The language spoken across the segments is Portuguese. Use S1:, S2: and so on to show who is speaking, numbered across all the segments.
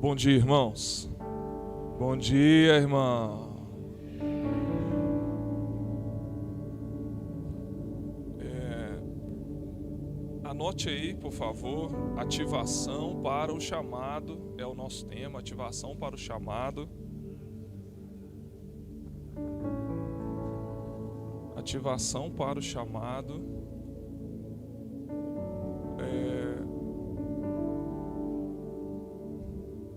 S1: Bom dia, irmãos. Bom dia, irmão. Anote aí, por favor, ativação para o chamado, é o nosso tema, ativação para o chamado. Ativação para o chamado.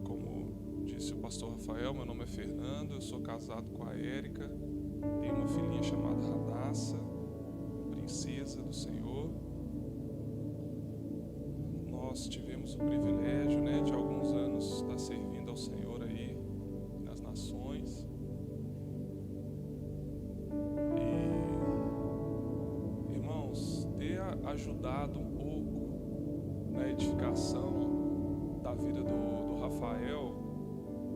S1: Como disse o pastor Rafael, meu nome é Fernando, eu sou casado com a Érica, tenho uma filhinha chamada Radassa, princesa do Senhor. Nós tivemos o privilégio, de alguns anos estar servindo ao Senhor aí nas nações. E, irmãos, ter ajudado um pouco na edificação da vida do Rafael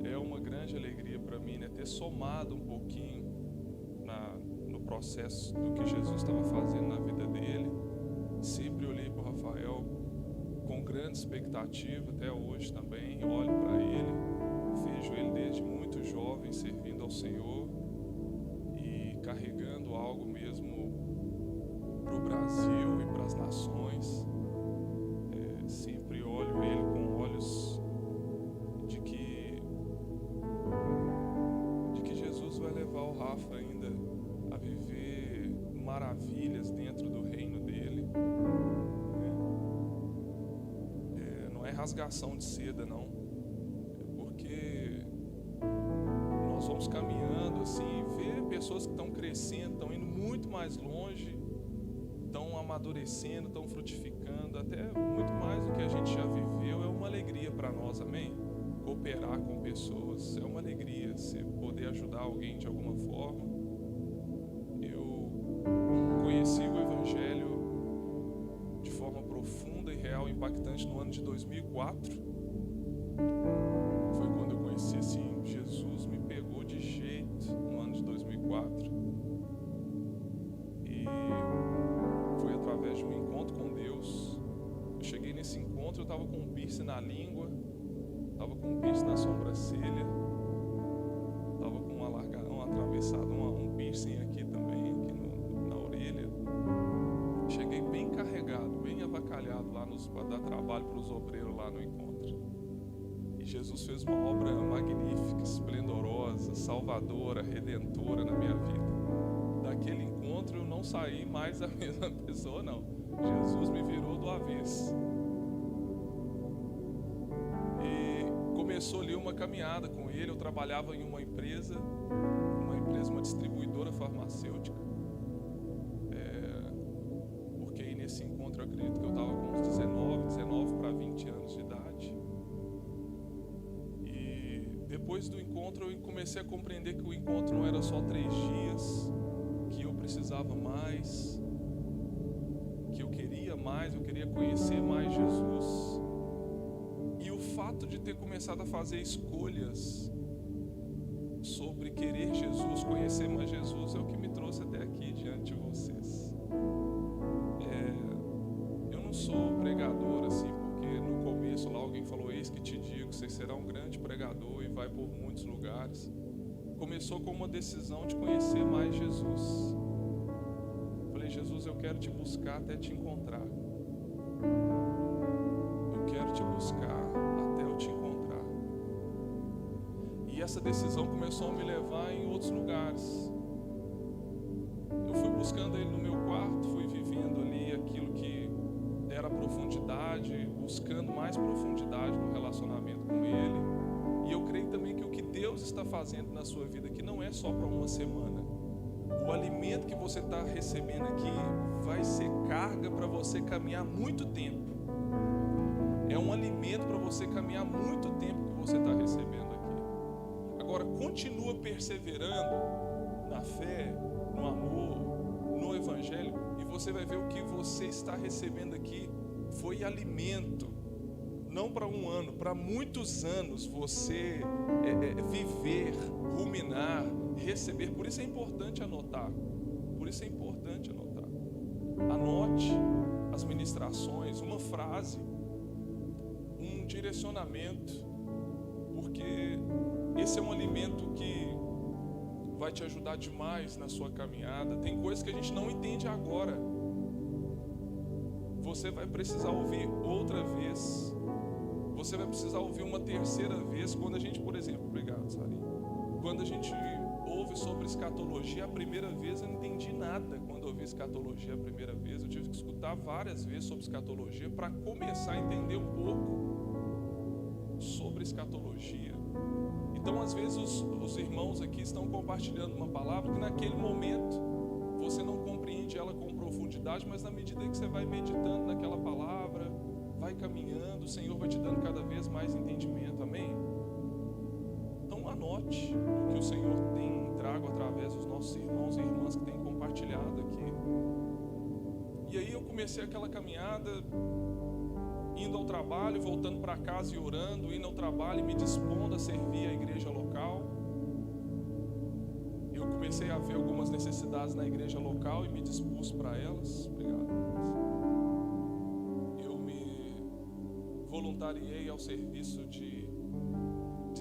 S1: é uma grande alegria para mim, ter somado um pouquinho no processo do que Jesus estava fazendo na vida dele. Sempre olhei para o Rafael com grande expectativa, até hoje também. Olho para ele, vejo ele desde muito jovem servindo ao Senhor e carregando algo mesmo para o Brasil e para as nações. Sempre olho ele com olhos de que Jesus vai levar o Rafa ainda a viver maravilhas dentro do reino dele. Não é rasgação de seda, não. É porque nós vamos caminhando assim, ver pessoas que estão crescendo, estão indo muito mais longe, estão amadurecendo, estão frutificando, até muito mais do que a gente já viveu. É uma alegria para nós, amém? Cooperar com pessoas, é uma alegria você poder ajudar alguém de alguma forma. Eu conheci o Evangelho de forma profunda e real, impactante no ano de 2004. Foi quando eu conheci assim, Jesus me pegou de jeito no ano de 2004. E foi através de um encontro com Deus. Eu cheguei nesse encontro, eu estava com um piercing na língua, estava com um piercing na sobrancelha, estava com um atravessado, um piercing aqui também, aqui na orelha. Cheguei bem carregado, bem avacalhado lá para dar trabalho para os obreiros lá no encontro. E Jesus fez uma obra magnífica, esplendorosa, salvadora, redentora na minha vida. Daquele encontro eu não saí mais a mesma pessoa, não. Jesus me virou do avesso. E começou ali uma caminhada com ele. Eu trabalhava em uma empresa, uma distribuidora farmacêutica. Nesse encontro eu acredito que eu estava com uns 19 para 20 anos de idade. E depois do encontro eu comecei a compreender que o encontro não era só 3 dias, que eu precisava mais, que eu queria mais, eu queria conhecer mais Jesus. E o fato de ter começado a fazer escolhas sobre querer Jesus, conhecer mais Jesus, é o que me trouxe até aqui diante de vocês. Eu não sou pregador assim, porque no começo lá alguém falou: eis que te digo, você será um grande pregador e vai por muitos lugares. Começou com uma decisão de conhecer mais Jesus. Falei: Jesus, eu quero te buscar até te encontrar. Eu quero te buscar até eu te encontrar. E essa decisão começou a me levar em outros lugares. Eu fui buscando ele no meu quarto, fui vivendo ali aquilo que era profundidade, buscando mais profundidade no relacionamento com ele. E eu creio também que o que Deus está fazendo na sua vida aqui não é só para uma semana. O alimento que você está recebendo aqui vai ser carga para você caminhar muito tempo. É um alimento para você caminhar muito tempo que você está recebendo aqui. Agora, continua perseverando na fé, no amor, no Evangelho, e você vai ver o que você está recebendo aqui foi alimento, não para um ano, para muitos anos você viver, ruminar, receber. Por isso é importante anotar, anote as ministrações, uma frase, um direcionamento, porque esse é um alimento que vai te ajudar demais na sua caminhada. Tem coisas que a gente não entende agora. Você vai precisar ouvir outra vez. Você vai precisar ouvir uma terceira vez. Quando a gente, por exemplo, obrigado, Sari. Quando a gente ouve sobre escatologia, a primeira vez eu não entendi nada. Quando eu ouvi escatologia a primeira vez, eu tive que escutar várias vezes sobre escatologia para começar a entender um pouco sobre escatologia. Então, às vezes, os irmãos aqui estão compartilhando uma palavra que naquele momento você não compreende ela com profundidade, mas na medida que você vai meditando naquela palavra, vai caminhando, o Senhor vai te dando cada vez mais entendimento, amém? Então, anote o que o Senhor tem trago através dos nossos irmãos e irmãs que têm compartilhado aqui. E aí eu comecei aquela caminhada, indo ao trabalho, voltando para casa e orando, indo ao trabalho e me dispondo a servir a igreja local. Eu comecei a ver algumas necessidades na igreja local e me dispus para elas. Obrigado. Eu me voluntariei ao serviço de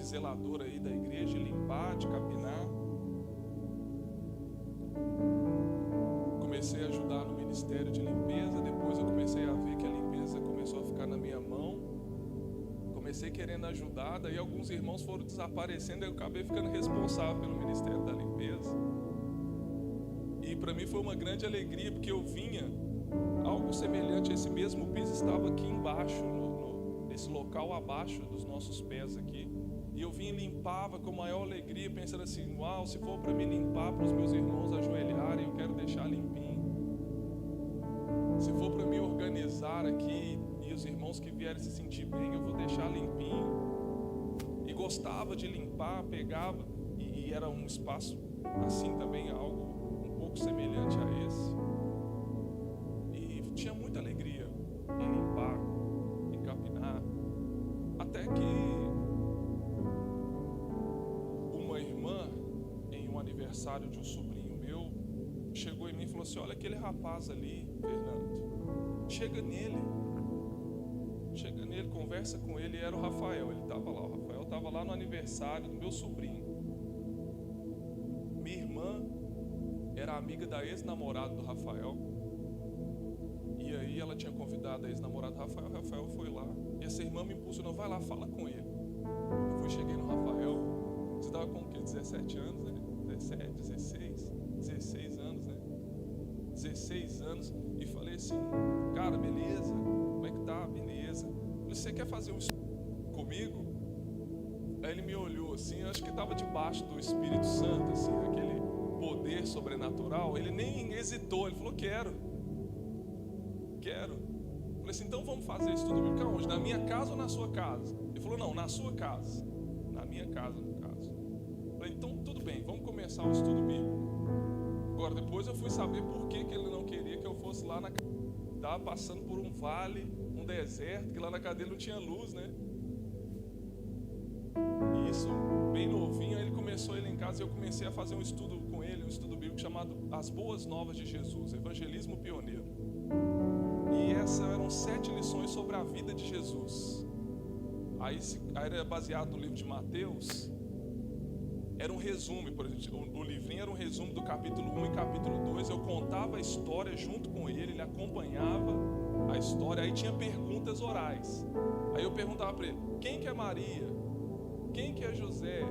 S1: zelador aí da igreja, de limpar, de capinar. Comecei a ajudar no ministério de limpeza. Depois eu comecei a ver que a limpeza começou a ficar na minha mão. Comecei querendo ajudar, daí alguns irmãos foram desaparecendo e eu acabei ficando responsável pelo ministério da limpeza. E para mim foi uma grande alegria, porque eu vinha, algo semelhante a esse mesmo piso estava aqui embaixo, nesse local abaixo dos nossos pés aqui. E eu vinha e limpava com maior alegria, pensando assim, uau, se for para me limpar, para os meus irmãos ajoelharem, eu quero deixar limpinho. Se for para me organizar aqui e os irmãos que vierem se sentir bem, eu vou deixar limpinho. E gostava de limpar, pegava, e era um espaço assim também, algo um pouco semelhante a esse. E tinha muita alegria em limpar, em capinar. Até que uma irmã, em um aniversário de um sobrinho meu, chegou em mim e falou assim, olha aquele rapaz ali, Fernando, chega nele, conversa com ele. E era o Rafael, ele estava lá, o Rafael estava lá no aniversário do meu sobrinho. Minha irmã era amiga da ex-namorada do Rafael, e aí ela tinha convidado a ex-namorada do Rafael. O Rafael foi lá, e essa irmã me impulsionou, vai lá, fala com ele. Eu fui, cheguei no Rafael, você estava com o quê? 17 anos, né? 17, 16 anos, né? 16 anos, e falei assim, cara, beleza? Como é que tá? Beleza. Você quer fazer um estudo comigo? Aí ele me olhou assim, eu acho que estava debaixo do Espírito Santo, assim, aquele poder sobrenatural. Ele nem hesitou, ele falou, quero. Eu falei assim, então vamos fazer estudo bíblico aonde? Na minha casa ou na sua casa? Ele falou, não, na sua casa. Na minha casa, no caso. Eu falei, então tudo bem, vamos começar o estudo bíblico. Agora, depois eu fui saber por que ele não queria que eu fosse lá na casa. Estava passando por um vale, um deserto, que lá na casa dele não tinha luz, né? E isso, bem novinho, aí ele começou a ir lá em casa e eu comecei a fazer um estudo com ele, um estudo bíblico chamado As Boas Novas de Jesus, Evangelismo Pioneiro. E essas eram 7 lições sobre a vida de Jesus. Aí era baseado no livro de Mateus. Era um resumo, por exemplo, o livrinho era um resumo do capítulo 1 e capítulo 2. Eu contava a história junto com ele acompanhava a história. Aí tinha perguntas orais. Aí eu perguntava para ele, quem que é Maria? Quem que é José?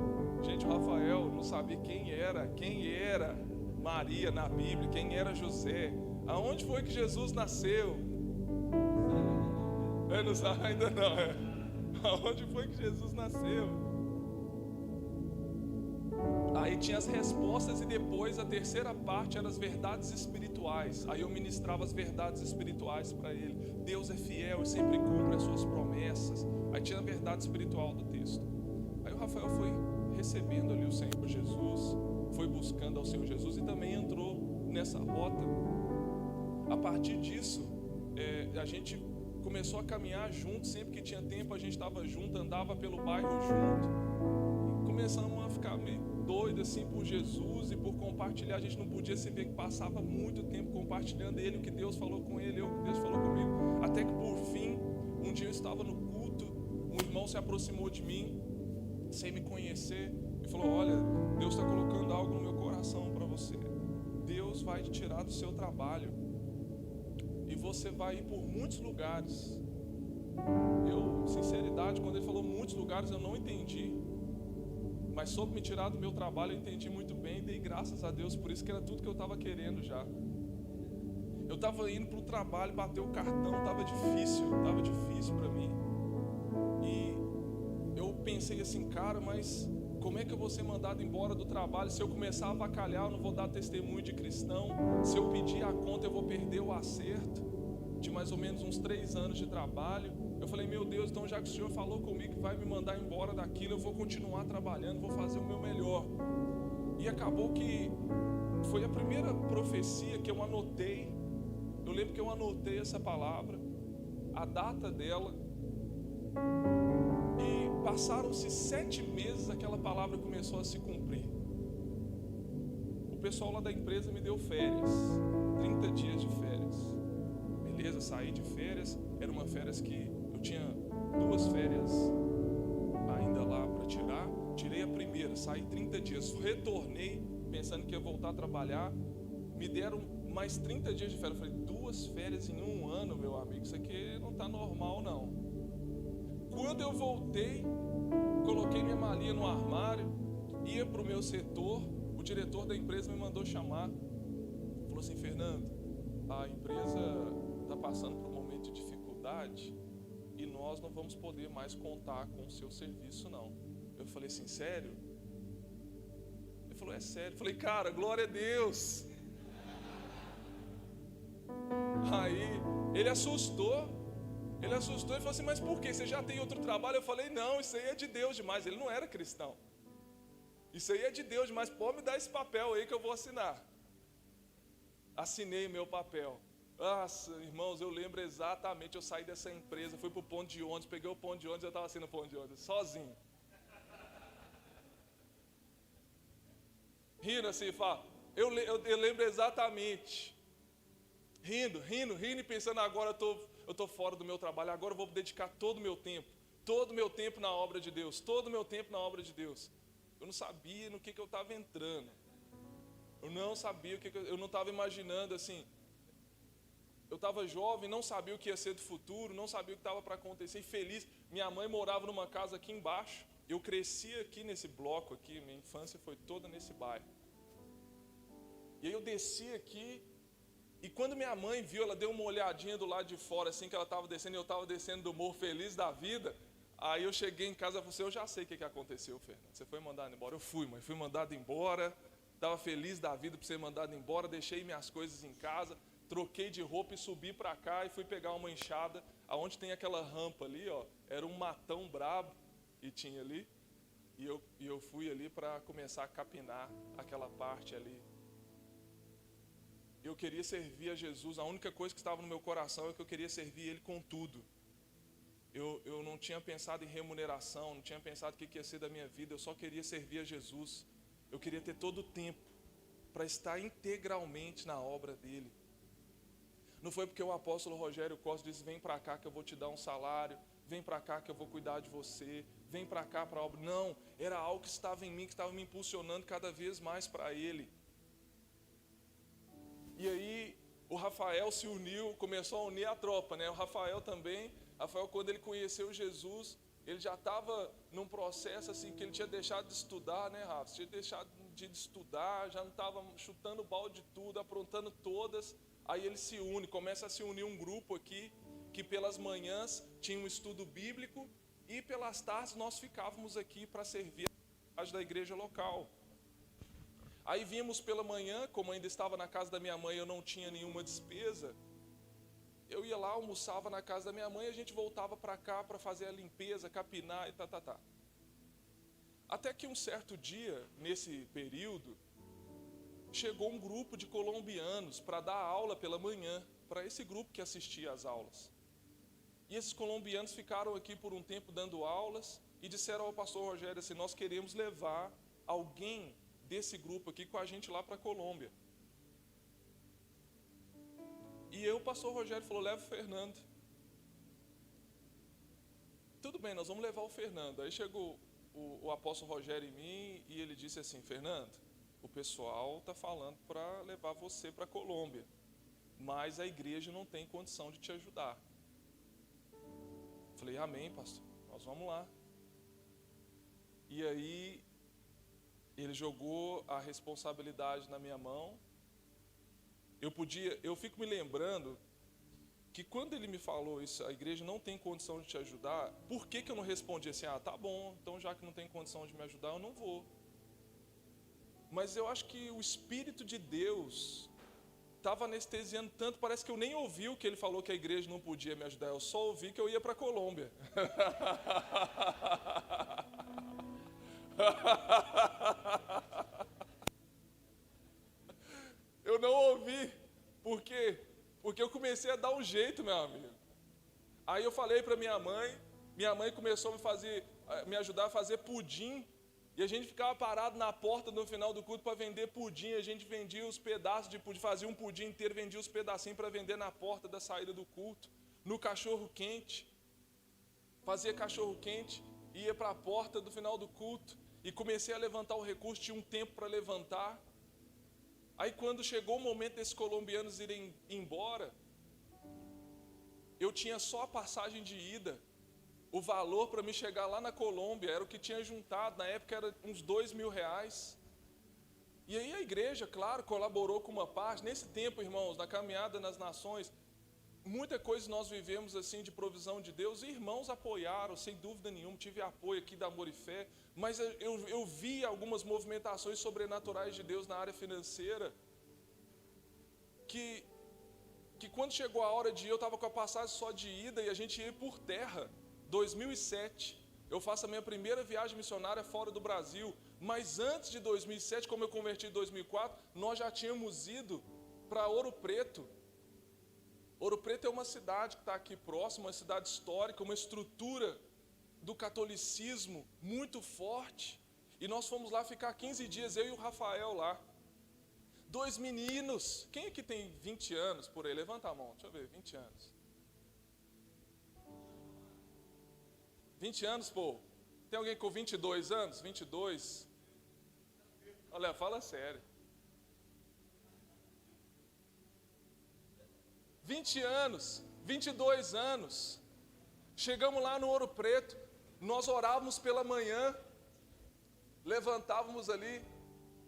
S1: Gente, o Rafael não sabia quem era Maria na Bíblia, quem era José. Aonde foi que Jesus nasceu? Eu não sabe ainda não. Aonde foi que Jesus nasceu? Aí tinha as respostas e depois a terceira parte eram as verdades espirituais. Aí eu ministrava as verdades espirituais para ele. Deus é fiel e sempre cumpre as suas promessas. Aí tinha a verdade espiritual do texto. Aí o Rafael foi recebendo ali o Senhor Jesus, foi buscando ao Senhor Jesus e também entrou nessa rota. A partir disso, a gente começou a caminhar junto. Sempre que tinha tempo a gente estava junto, andava pelo bairro junto. E começamos a ficar meio doido assim por Jesus e por compartilhar. A gente não podia se ver que passava muito tempo compartilhando ele, o que Deus falou com ele, o que Deus falou comigo. Até que por fim, um dia eu estava no culto, um irmão se aproximou de mim, sem me conhecer, e falou: olha, Deus está colocando algo no meu coração para você. Deus vai te tirar do seu trabalho e você vai ir por muitos lugares. Eu, sinceridade, quando ele falou muitos lugares, eu não entendi, mas soube me tirar do meu trabalho, eu entendi muito bem, e dei graças a Deus por isso, que era tudo que eu estava querendo já. Eu estava indo para o trabalho, bater o cartão, estava difícil para mim. E eu pensei assim, cara, mas como é que eu vou ser mandado embora do trabalho? Se eu começar a avacalhar, eu não vou dar testemunho de cristão. Se eu pedir a conta, eu vou perder o acerto de mais ou menos uns 3 anos de trabalho. Eu falei: meu Deus, então já que o Senhor falou comigo que vai me mandar embora daquilo, eu vou continuar trabalhando, vou fazer o meu melhor. E acabou que foi a primeira profecia que eu anotei. Eu lembro que eu anotei essa palavra, a data dela, e passaram-se 7 meses, aquela palavra começou a se cumprir. O pessoal lá da empresa me deu férias, 30 dias de férias. Beleza, saí de férias, era uma férias que eu tinha 2 férias ainda lá para tirar. Tirei a primeira, saí 30 dias, retornei pensando que ia voltar a trabalhar. Me deram mais 30 dias de férias. Eu falei: 2 férias em 1 ano, meu amigo, isso aqui não está normal não. Quando eu voltei, coloquei minha malinha no armário, ia para o meu setor, o diretor da empresa me mandou chamar. Falou assim: Fernando, a empresa está passando por um momento de dificuldade e nós não vamos poder mais contar com o seu serviço não. Eu falei assim: sério? Ele falou: é sério. Eu falei: cara, glória a Deus. Aí ele assustou e falou assim: mas por quê? Você já tem outro trabalho? Eu falei: não, isso aí é de Deus demais. Ele não era cristão. Isso aí é de Deus demais, pode me dar esse papel aí que eu vou assinar. Assinei meu papel. Nossa, irmãos, eu lembro exatamente, eu saí dessa empresa, fui para o ponto de ônibus, peguei o ponto de ônibus, eu estava assim no ponto de ônibus, sozinho. Rindo assim, fala, eu lembro exatamente. Rindo e pensando: agora eu estou fora do meu trabalho, agora eu vou dedicar todo o meu tempo na obra de Deus, todo o meu tempo na obra de Deus. Eu não sabia no que eu estava entrando, eu não sabia eu não estava imaginando assim. Eu estava jovem, não sabia o que ia ser do futuro, não sabia o que estava para acontecer, e feliz. Minha mãe morava numa casa aqui embaixo, eu cresci aqui nesse bloco aqui, minha infância foi toda nesse bairro. E aí eu desci aqui, e quando minha mãe viu, ela deu uma olhadinha do lado de fora, assim que ela estava descendo, e eu estava descendo do morro feliz da vida. Aí eu cheguei em casa e falei assim: eu já sei o que aconteceu, Fernando, você foi mandado embora. Eu fui, mas fui mandado embora, estava feliz da vida por ser mandado embora, deixei minhas coisas em casa, troquei de roupa e subi para cá e fui pegar uma enxada, aonde tem aquela rampa ali, ó, era um matão brabo que tinha ali, e eu fui ali para começar a capinar aquela parte ali. Eu queria servir a Jesus, a única coisa que estava no meu coração é que eu queria servir Ele com tudo. Eu não tinha pensado em remuneração, não tinha pensado o que ia ser da minha vida, eu só queria servir a Jesus. Eu queria ter todo o tempo para estar integralmente na obra dEle. Não foi porque o apóstolo Rogério Costa disse: vem para cá que eu vou te dar um salário, vem para cá que eu vou cuidar de você, vem para cá para a obra. Não, era algo que estava em mim, que estava me impulsionando cada vez mais para Ele. E aí o Rafael se uniu, começou a unir a tropa, né? O Rafael também, quando ele conheceu Jesus, ele já estava num processo assim, que ele tinha deixado de estudar, né, Rafa? Tinha deixado de estudar, já não estava chutando balde de tudo, aprontando todas. Aí ele se une, começa a se unir um grupo aqui, que pelas manhãs tinha um estudo bíblico, e pelas tardes nós ficávamos aqui para servir a da igreja local. Aí vimos pela manhã, como ainda estava na casa da minha mãe, eu não tinha nenhuma despesa, eu ia lá, almoçava na casa da minha mãe, e a gente voltava para cá para fazer a limpeza, capinar e tá. Até que um certo dia, nesse período, chegou um grupo de colombianos para dar aula pela manhã, para esse grupo que assistia às aulas. E esses colombianos ficaram aqui por um tempo dando aulas, e disseram ao pastor Rogério assim: nós queremos levar alguém desse grupo aqui com a gente lá para a Colômbia. E o pastor Rogério falou: leva o Fernando. Tudo bem, nós vamos levar o Fernando. Aí chegou o apóstolo Rogério em mim e ele disse assim: Fernando, o pessoal está falando para levar você para a Colômbia, mas a igreja não tem condição de te ajudar. Falei: amém, pastor, nós vamos lá. E aí ele jogou a responsabilidade na minha mão. Eu fico me lembrando que quando ele me falou isso, a igreja não tem condição de te ajudar, por que eu não respondi assim: ah, tá bom, então já que não tem condição de me ajudar, eu não vou. Mas eu acho que o Espírito de Deus estava anestesiando tanto, parece que eu nem ouvi o que ele falou que a igreja não podia me ajudar, eu só ouvi que eu ia para a Colômbia. Eu não ouvi. Por quê? Porque eu comecei a dar um jeito, meu amigo. Aí eu falei para minha mãe começou a me ajudar a fazer pudim, e a gente ficava parado na porta no final do culto para vender pudim. A gente vendia os pedaços de pudim, fazia um pudim inteiro, vendia os pedacinhos para vender na porta da saída do culto, no cachorro quente. Fazia cachorro quente, ia para a porta do final do culto, e comecei a levantar o recurso, tinha um tempo para levantar. Aí quando chegou o momento desses colombianos irem embora, eu tinha só a passagem de ida. O valor para me chegar lá na Colômbia era o que tinha juntado, na época era uns R$2.000. E aí a igreja, claro, colaborou com uma parte. Nesse tempo, irmãos, na caminhada nas nações, muita coisa nós vivemos assim de provisão de Deus, e irmãos apoiaram, sem dúvida nenhuma, tive apoio aqui da Amor e Fé, mas eu vi algumas movimentações sobrenaturais de Deus na área financeira, que quando chegou a hora de ir, eu estava com a passagem só de ida e a gente ia por terra. 2007, eu faço a minha primeira viagem missionária fora do Brasil, mas antes de 2007, como eu converti em 2004, nós já tínhamos ido para Ouro Preto. Ouro Preto é uma cidade que está aqui próxima, uma cidade histórica, uma estrutura do catolicismo muito forte, e nós fomos lá ficar 15 dias, eu e o Rafael lá. 2 meninos, quem aqui tem 20 anos por aí? Levanta a mão, deixa eu ver, 20 anos. 20 anos, pô. Tem alguém com 22 anos? 22? Olha, fala sério. 20 anos, 22 anos. Chegamos lá no Ouro Preto, nós orávamos pela manhã, levantávamos ali,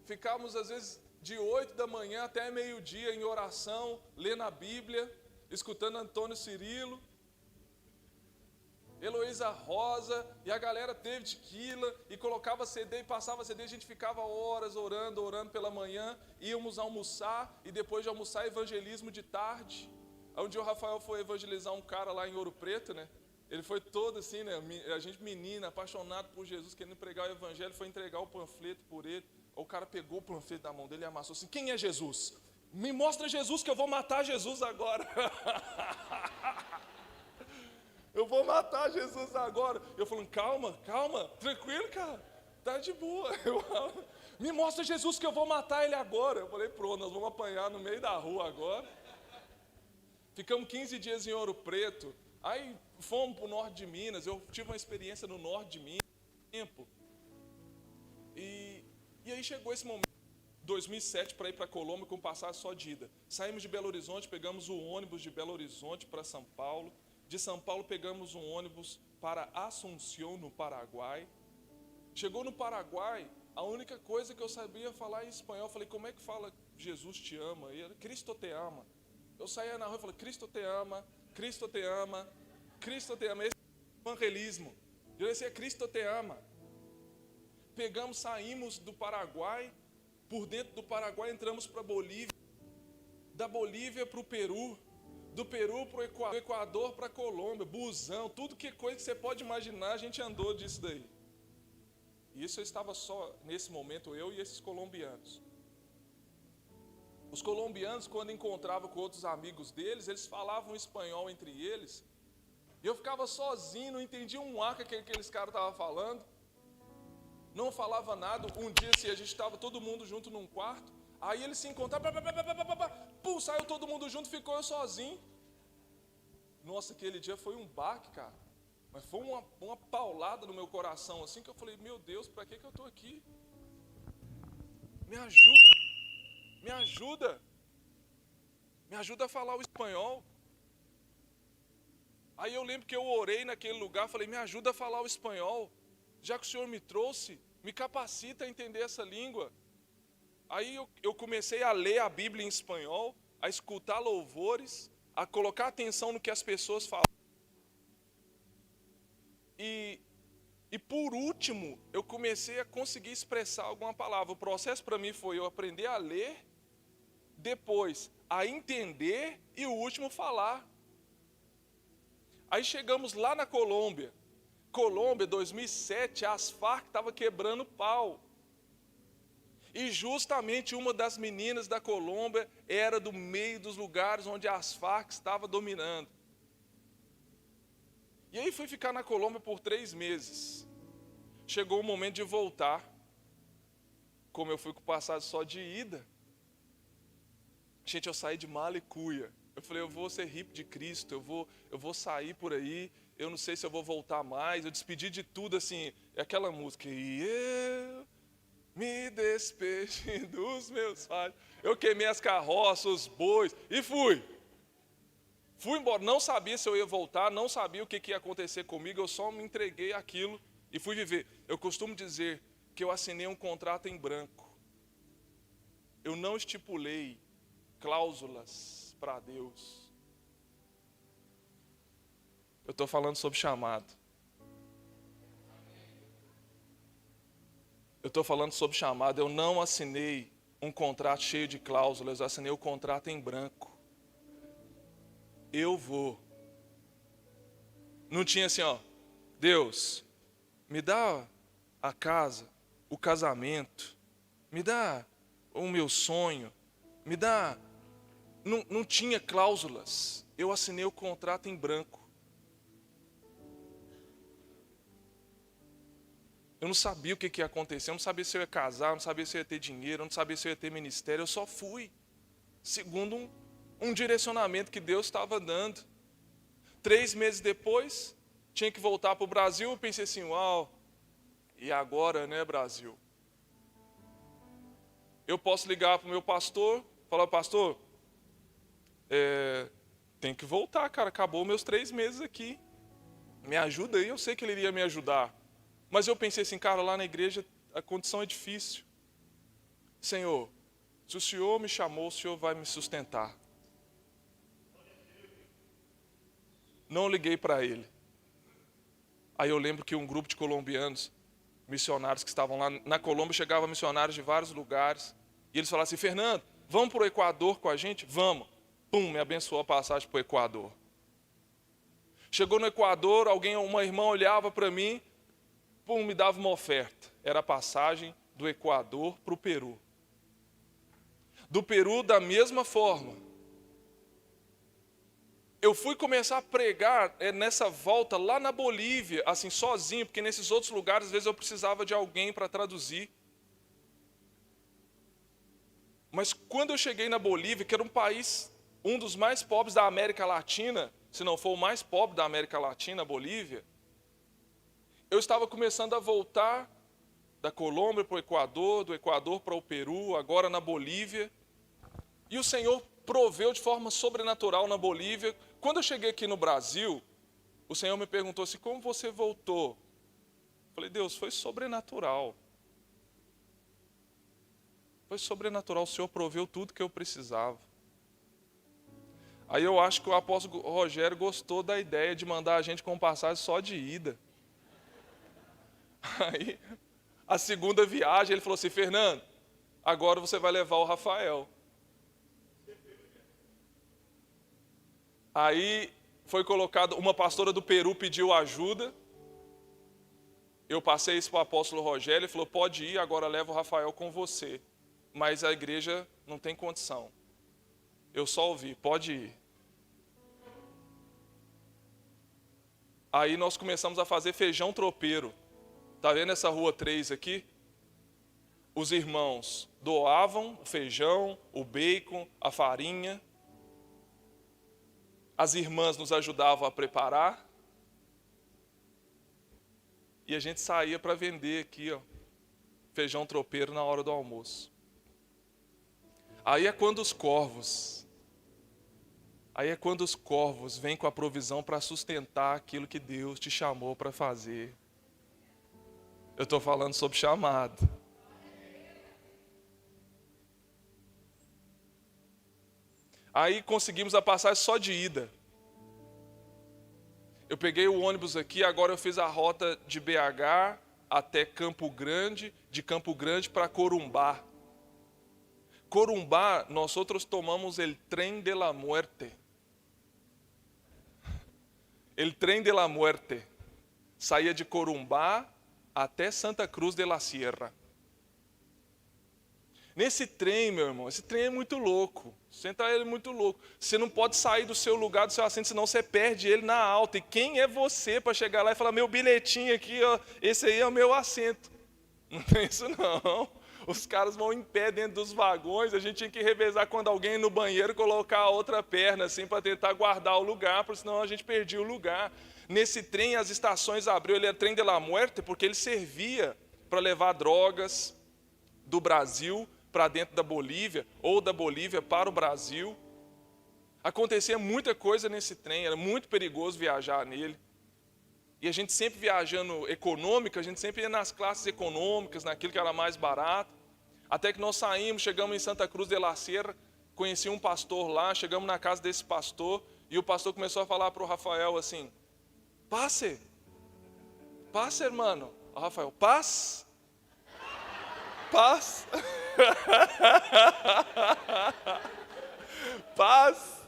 S1: ficávamos às vezes de 8 da manhã até meio-dia em oração, lendo a Bíblia, escutando Antônio Cirilo, Heloísa Rosa, e a galera teve tequila, e colocava CD e passava CD, a gente ficava horas orando pela manhã, íamos almoçar, e depois de almoçar, evangelismo de tarde. Um dia o Rafael foi evangelizar um cara lá em Ouro Preto, né? Ele foi todo assim, né? A gente menina, apaixonado por Jesus, querendo pregar o evangelho, foi entregar o panfleto por ele. O cara pegou o panfleto da mão dele e amassou assim: quem é Jesus? Me mostra Jesus que eu vou matar Jesus agora. Eu vou matar Jesus agora. Eu falando: calma, tranquilo, cara. Tá de boa. Me mostra Jesus que eu vou matar ele agora. Eu falei: pronto, nós vamos apanhar no meio da rua agora. Ficamos 15 dias em Ouro Preto. Aí fomos para o norte de Minas. Eu tive uma experiência no norte de Minas. Tempo. E aí chegou esse momento, 2007, para ir para Colômbia com passagem só de ida. Saímos de Belo Horizonte, pegamos o ônibus de Belo Horizonte para São Paulo. De São Paulo pegamos um ônibus para Assunção, no Paraguai. Chegou no Paraguai, a única coisa que eu sabia falar em espanhol, eu falei: como é que fala Jesus te ama? E era Cristo te ama. Eu saía na rua e falei: Cristo te ama, Cristo te ama, Cristo te ama. Esse é o evangelismo. Eu disse: Cristo te ama. Pegamos, saímos do Paraguai, por dentro do Paraguai entramos para a Bolívia, da Bolívia para o Peru, do Peru para o Equador para a Colômbia, busão, tudo que coisa que você pode imaginar, a gente andou disso daí. E isso eu estava só, nesse momento, eu e esses colombianos. Os colombianos, quando encontravam com outros amigos deles, eles falavam espanhol entre eles, e eu ficava sozinho, não entendia um ar que aqueles caras estavam falando, não falava nada. Um dia assim, a gente estava todo mundo junto num quarto, aí eles se encontraram, pum, saiu todo mundo junto, ficou eu sozinho. Nossa, aquele dia foi um baque, cara. Mas foi uma paulada no meu coração, assim, que eu falei, meu Deus, para que eu estou aqui? Me ajuda, me ajuda. Me ajuda a falar o espanhol. Aí eu lembro que eu orei naquele lugar, falei, me ajuda a falar o espanhol. Já que o Senhor me trouxe, me capacita a entender essa língua. Aí eu comecei a ler a Bíblia em espanhol, a escutar louvores, a colocar atenção no que as pessoas falam. E por último, eu comecei a conseguir expressar alguma palavra. O processo para mim foi eu aprender a ler, depois a entender e o último falar. Aí chegamos lá na Colômbia. Colômbia, 2007, as Farc estavam quebrando pau. E justamente uma das meninas da Colômbia era do meio dos lugares onde as Farc estavam dominando. E aí fui ficar na Colômbia por 3 meses. Chegou o momento de voltar. Como eu fui com o passado só de ida. Gente, eu saí de mala e cuia. Eu falei, eu vou ser hippie de Cristo, eu vou sair por aí, eu não sei se eu vou voltar mais. Eu despedi de tudo, assim, é aquela música. E eu me despedi dos meus pais. Eu queimei as carroças, os bois e fui. Fui embora, não sabia se eu ia voltar, não sabia o que ia acontecer comigo, eu só me entreguei àquilo e fui viver. Eu costumo dizer que eu assinei um contrato em branco. Eu não estipulei cláusulas para Deus. Eu estou falando sobre chamado. Eu estou falando sobre chamado. Eu não assinei um contrato cheio de cláusulas, eu assinei o contrato em branco. Eu vou. Não tinha assim, ó, Deus, me dá a casa, o casamento, me dá o meu sonho, me dá. Não tinha cláusulas. Eu assinei o contrato em branco. Eu não sabia o que ia acontecer, eu não sabia se eu ia casar, eu não sabia se eu ia ter dinheiro, eu não sabia se eu ia ter ministério, eu só fui, segundo um direcionamento que Deus estava dando. 3 meses depois, tinha que voltar para o Brasil, eu pensei assim, uau, e agora, né, Brasil? Eu posso ligar para o meu pastor, falar, pastor, tem que voltar, cara, acabou meus 3 meses aqui, me ajuda aí. Eu sei que ele iria me ajudar, mas eu pensei assim, cara, lá na igreja a condição é difícil. Senhor, se o Senhor me chamou, o Senhor vai me sustentar. Não liguei para ele. Aí eu lembro que um grupo de colombianos, missionários que estavam lá na Colômbia, chegava missionários de vários lugares, e eles falavam assim, Fernando, vamos para o Equador com a gente? Vamos. Pum, me abençoou a passagem para o Equador. Chegou no Equador, uma irmã olhava para mim, pum, me dava uma oferta. Era a passagem do Equador para o Peru. Do Peru, da mesma forma. Eu fui começar a pregar nessa volta lá na Bolívia, assim, sozinho, porque nesses outros lugares, às vezes eu precisava de alguém para traduzir. Mas quando eu cheguei na Bolívia, que era um país, um dos mais pobres da América Latina, se não for o mais pobre da América Latina, a Bolívia, eu estava começando a voltar da Colômbia para o Equador, do Equador para o Peru, agora na Bolívia. E o Senhor proveu de forma sobrenatural na Bolívia. Quando eu cheguei aqui no Brasil, o Senhor me perguntou assim, como você voltou? Eu falei, Deus, foi sobrenatural. Foi sobrenatural, o Senhor proveu tudo que eu precisava. Aí eu acho que o apóstolo Rogério gostou da ideia de mandar a gente com passagem só de ida. Aí, a segunda viagem, ele falou assim, Fernando, agora você vai levar o Rafael. Aí foi colocado, uma pastora do Peru pediu ajuda. Eu passei isso para o apóstolo Rogério, ele falou, pode ir, agora leva o Rafael com você. Mas a igreja não tem condição. Eu só ouvi, pode ir. Aí nós começamos a fazer feijão tropeiro. Está vendo essa rua 3 aqui? Os irmãos doavam o feijão, o bacon, a farinha. As irmãs nos ajudavam a preparar. E a gente saía para vender aqui, ó, feijão tropeiro na hora do almoço. Aí é quando os corvos vêm com a provisão para sustentar aquilo que Deus te chamou para fazer. Eu estou falando sobre chamado. Aí conseguimos a passagem só de ida. Eu peguei o ônibus aqui, agora eu fiz a rota de BH até Campo Grande, de Campo Grande para Corumbá. Corumbá, nós outros tomamos el tren de la muerte. El tren de la muerte. Saía de Corumbá até Santa Cruz de la Sierra. Nesse trem, meu irmão, esse trem é muito louco. Sentar ele é muito louco. Você não pode sair do seu lugar, do seu assento, senão você perde ele na alta. E quem é você para chegar lá e falar, meu bilhetinho aqui, ó, esse aí é o meu assento? Não tem isso não. Os caras vão em pé dentro dos vagões, a gente tinha que revezar quando alguém ia no banheiro, colocar a outra perna assim para tentar guardar o lugar, porque senão a gente perdia o lugar. Nesse trem as estações abriu, ele é trem de la muerte, porque ele servia para levar drogas do Brasil para dentro da Bolívia, ou da Bolívia para o Brasil. Acontecia muita coisa nesse trem, era muito perigoso viajar nele. E a gente sempre viajando econômico, a gente sempre ia nas classes econômicas, naquilo que era mais barato. Até que nós saímos, chegamos em Santa Cruz de la Sierra, conheci um pastor lá, chegamos na casa desse pastor, e o pastor começou a falar para o Rafael assim, passe, irmão. O Rafael, paz. Paz. Paz.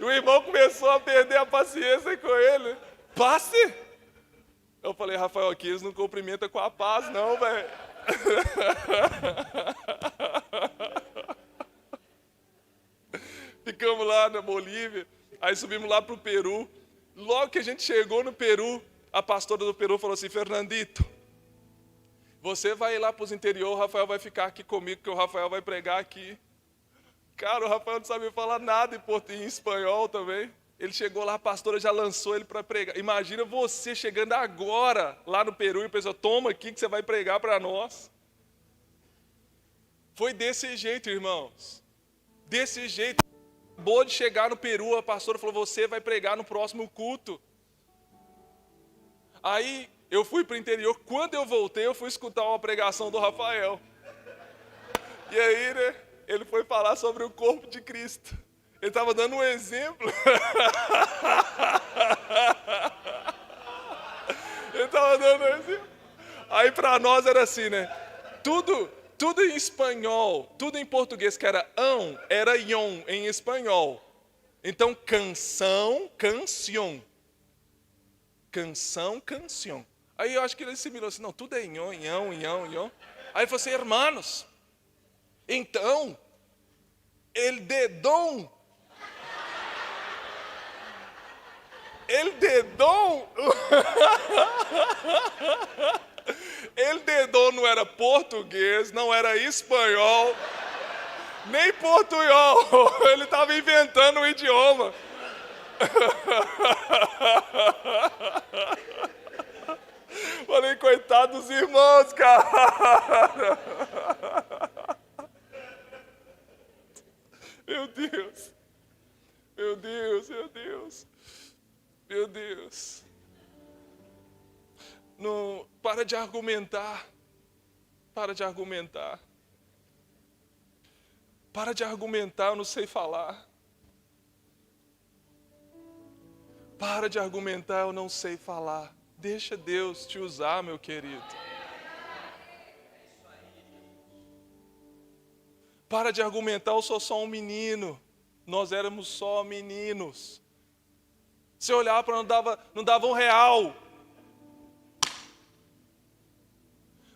S1: E o irmão começou a perder a paciência com ele. Passe. Eu falei, Rafael, aqui eles não cumprimentam com a paz, não, velho. Ficamos lá na Bolívia, aí subimos lá para o Peru. Logo que a gente chegou no Peru, a pastora do Peru falou assim, Fernandito, você vai ir lá para os interior, o Rafael vai ficar aqui comigo, que o Rafael vai pregar aqui. Cara, o Rafael não sabia falar nada em espanhol também. Ele chegou lá, a pastora já lançou ele para pregar. Imagina você chegando agora lá no Peru e a pessoa, toma aqui que você vai pregar para nós. Foi desse jeito, irmãos. Desse jeito. Acabou de chegar no Peru, a pastora falou, você vai pregar no próximo culto. Aí eu fui para o interior, quando eu voltei, eu fui escutar uma pregação do Rafael. E aí, né, ele foi falar sobre o corpo de Cristo. Ele estava dando um exemplo. Ele estava dando um exemplo. Aí para nós era assim, né? Tudo em espanhol, tudo em português que era ão, era ion em espanhol. Então, canção, canción. Canção, canción. Aí eu acho que ele assimilou assim, não, tudo é ion. Aí ele falou assim, hermanos, então, el dedón, el dedón não era português, não era espanhol, nem portunhol, ele estava inventando um idioma. Falei, coitado dos irmãos, cara. Meu Deus. Meu Deus, meu Deus. Meu Deus. Não, para de argumentar. Para de argumentar. Para de argumentar, eu não sei falar. Para de argumentar, eu não sei falar. Deixa Deus te usar, meu querido. Para de argumentar, eu sou só um menino. Nós éramos só meninos. Se olhar para não dava R$1.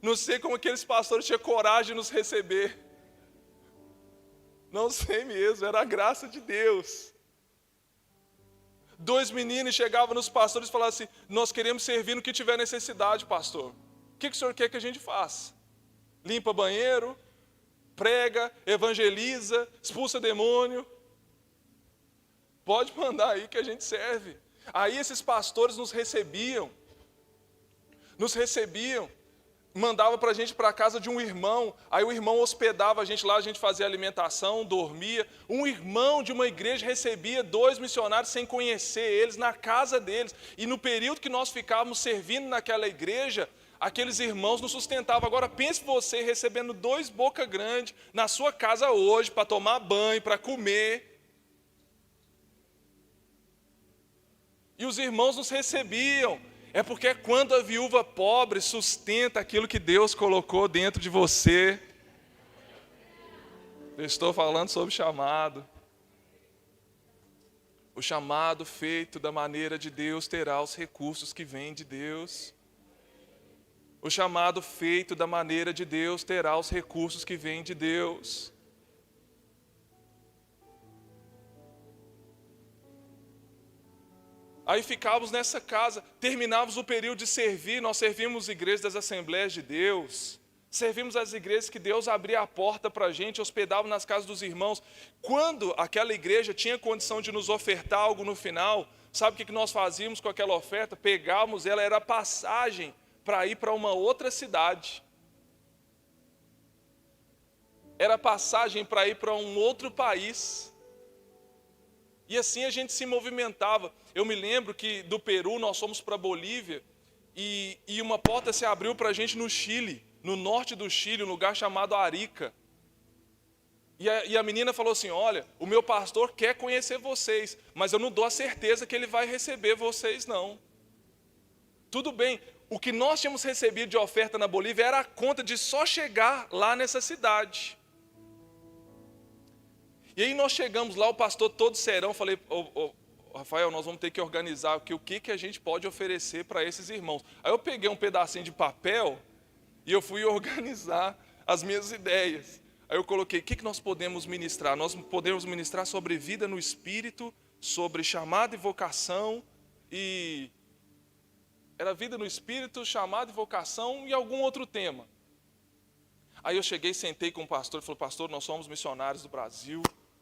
S1: Não sei como aqueles pastores tinham coragem de nos receber. Não sei mesmo, era a graça de Deus. 2 meninos chegavam nos pastores e falavam assim, nós queremos servir no que tiver necessidade, pastor. O que o senhor quer que a gente faça? Limpa banheiro, prega, evangeliza, expulsa demônio. Pode mandar aí que a gente serve. Aí esses pastores nos recebiam, nos recebiam, mandava para a gente para a casa de um irmão, aí o irmão hospedava a gente lá, a gente fazia alimentação, dormia. Um irmão de uma igreja recebia 2 missionários sem conhecer eles na casa deles. E no período que nós ficávamos servindo naquela igreja, aqueles irmãos nos sustentavam. Agora pense você recebendo 2 boca grande na sua casa hoje, para tomar banho, para comer. E os irmãos nos recebiam. É porque quando a viúva pobre sustenta aquilo que Deus colocou dentro de você. Eu estou falando sobre chamado. O chamado feito da maneira de Deus terá os recursos que vêm de Deus. O chamado feito da maneira de Deus terá os recursos que vêm de Deus. Aí ficávamos nessa casa, terminávamos o período de servir, nós servimos igrejas das Assembleias de Deus, servimos as igrejas que Deus abria a porta para a gente, hospedávamos nas casas dos irmãos. Quando aquela igreja tinha condição de nos ofertar algo no final, sabe o que nós fazíamos com aquela oferta? Pegávamos ela, era passagem para ir para uma outra cidade. Era passagem para ir para um outro país. E assim a gente se movimentava. Eu me lembro que do Peru nós fomos para a Bolívia e uma porta se abriu para a gente no Chile, no norte do Chile, um lugar chamado Arica. E a menina falou assim, olha, o meu pastor quer conhecer vocês, mas eu não dou a certeza que ele vai receber vocês não. Tudo bem, o que nós tínhamos recebido de oferta na Bolívia era a conta de só chegar lá nessa cidade. E aí nós chegamos lá, o pastor todo serão, falei, Rafael, nós vamos ter que organizar aqui o que a gente pode oferecer para esses irmãos. Aí eu peguei um pedacinho de papel e eu fui organizar as minhas ideias. Aí eu coloquei, o que nós podemos ministrar? Nós podemos ministrar sobre vida no Espírito, sobre chamado e vocação, e era vida no Espírito, chamado e vocação e algum outro tema. Aí eu cheguei, sentei com o pastor e falei, pastor, nós somos missionários do Brasil,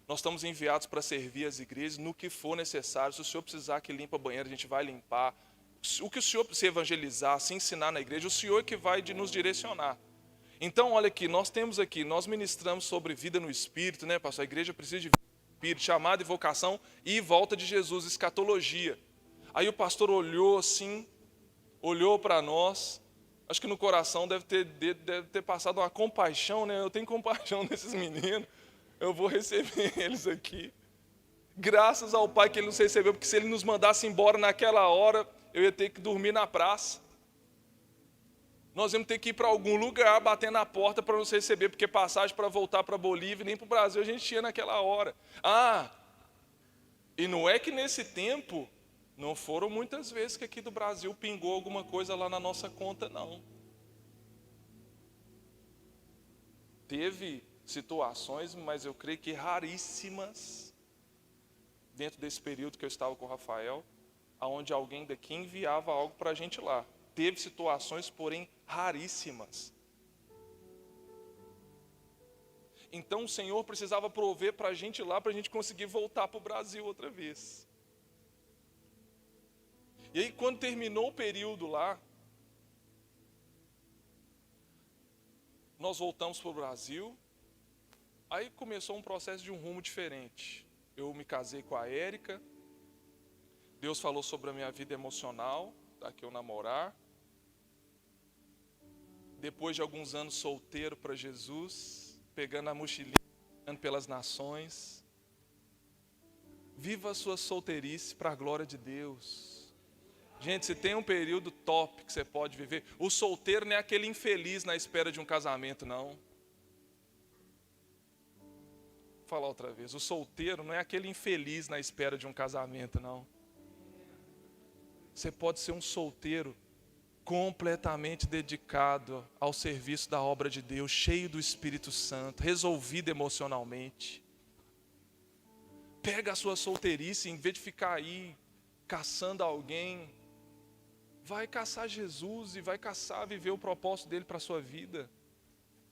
S1: nós estamos enviados para servir as igrejas no que for necessário. Se o senhor precisar que limpa banheiro, a gente vai limpar. O que o senhor precisa evangelizar, se ensinar na igreja, o senhor é que vai nos direcionar. Então, olha aqui, nós ministramos sobre vida no Espírito, né, pastor? A igreja precisa de vida no Espírito, chamada e vocação e volta de Jesus, escatologia. Aí o pastor olhou assim, olhou para nós, acho que no coração deve ter passado uma compaixão, né? Eu tenho compaixão desses meninos. Eu vou receber eles aqui. Graças ao Pai que Ele nos recebeu, porque se Ele nos mandasse embora naquela hora, eu ia ter que dormir na praça. Nós íamos ter que ir para algum lugar, bater na porta para nos receber, porque passagem para voltar para a Bolívia, nem para o Brasil a gente tinha naquela hora. E não é que nesse tempo, não foram muitas vezes que aqui do Brasil pingou alguma coisa lá na nossa conta, não. Teve situações, mas eu creio que raríssimas, dentro desse período que eu estava com o Rafael, onde alguém daqui enviava algo para a gente lá. Teve situações, porém, raríssimas. Então o Senhor precisava prover para a gente lá, para a gente conseguir voltar para o Brasil outra vez. E aí quando terminou o período lá, nós voltamos para o Brasil. Aí começou um processo de um rumo diferente. Eu me casei com a Érica. Deus falou sobre a minha vida emocional, daqui eu namorar. Depois de alguns anos solteiro para Jesus, pegando a mochilinha, andando pelas nações. Viva a sua solteirice para a glória de Deus. Gente, se tem um período top que você pode viver, o solteiro não é aquele infeliz na espera de um casamento, não. Vou falar outra vez, o solteiro não é aquele infeliz na espera de um casamento, não. Você pode ser um solteiro completamente dedicado ao serviço da obra de Deus, cheio do Espírito Santo, resolvido emocionalmente. Pega a sua solteirice, em vez de ficar aí caçando alguém, vai caçar Jesus e vai caçar, viver o propósito dele para a sua vida.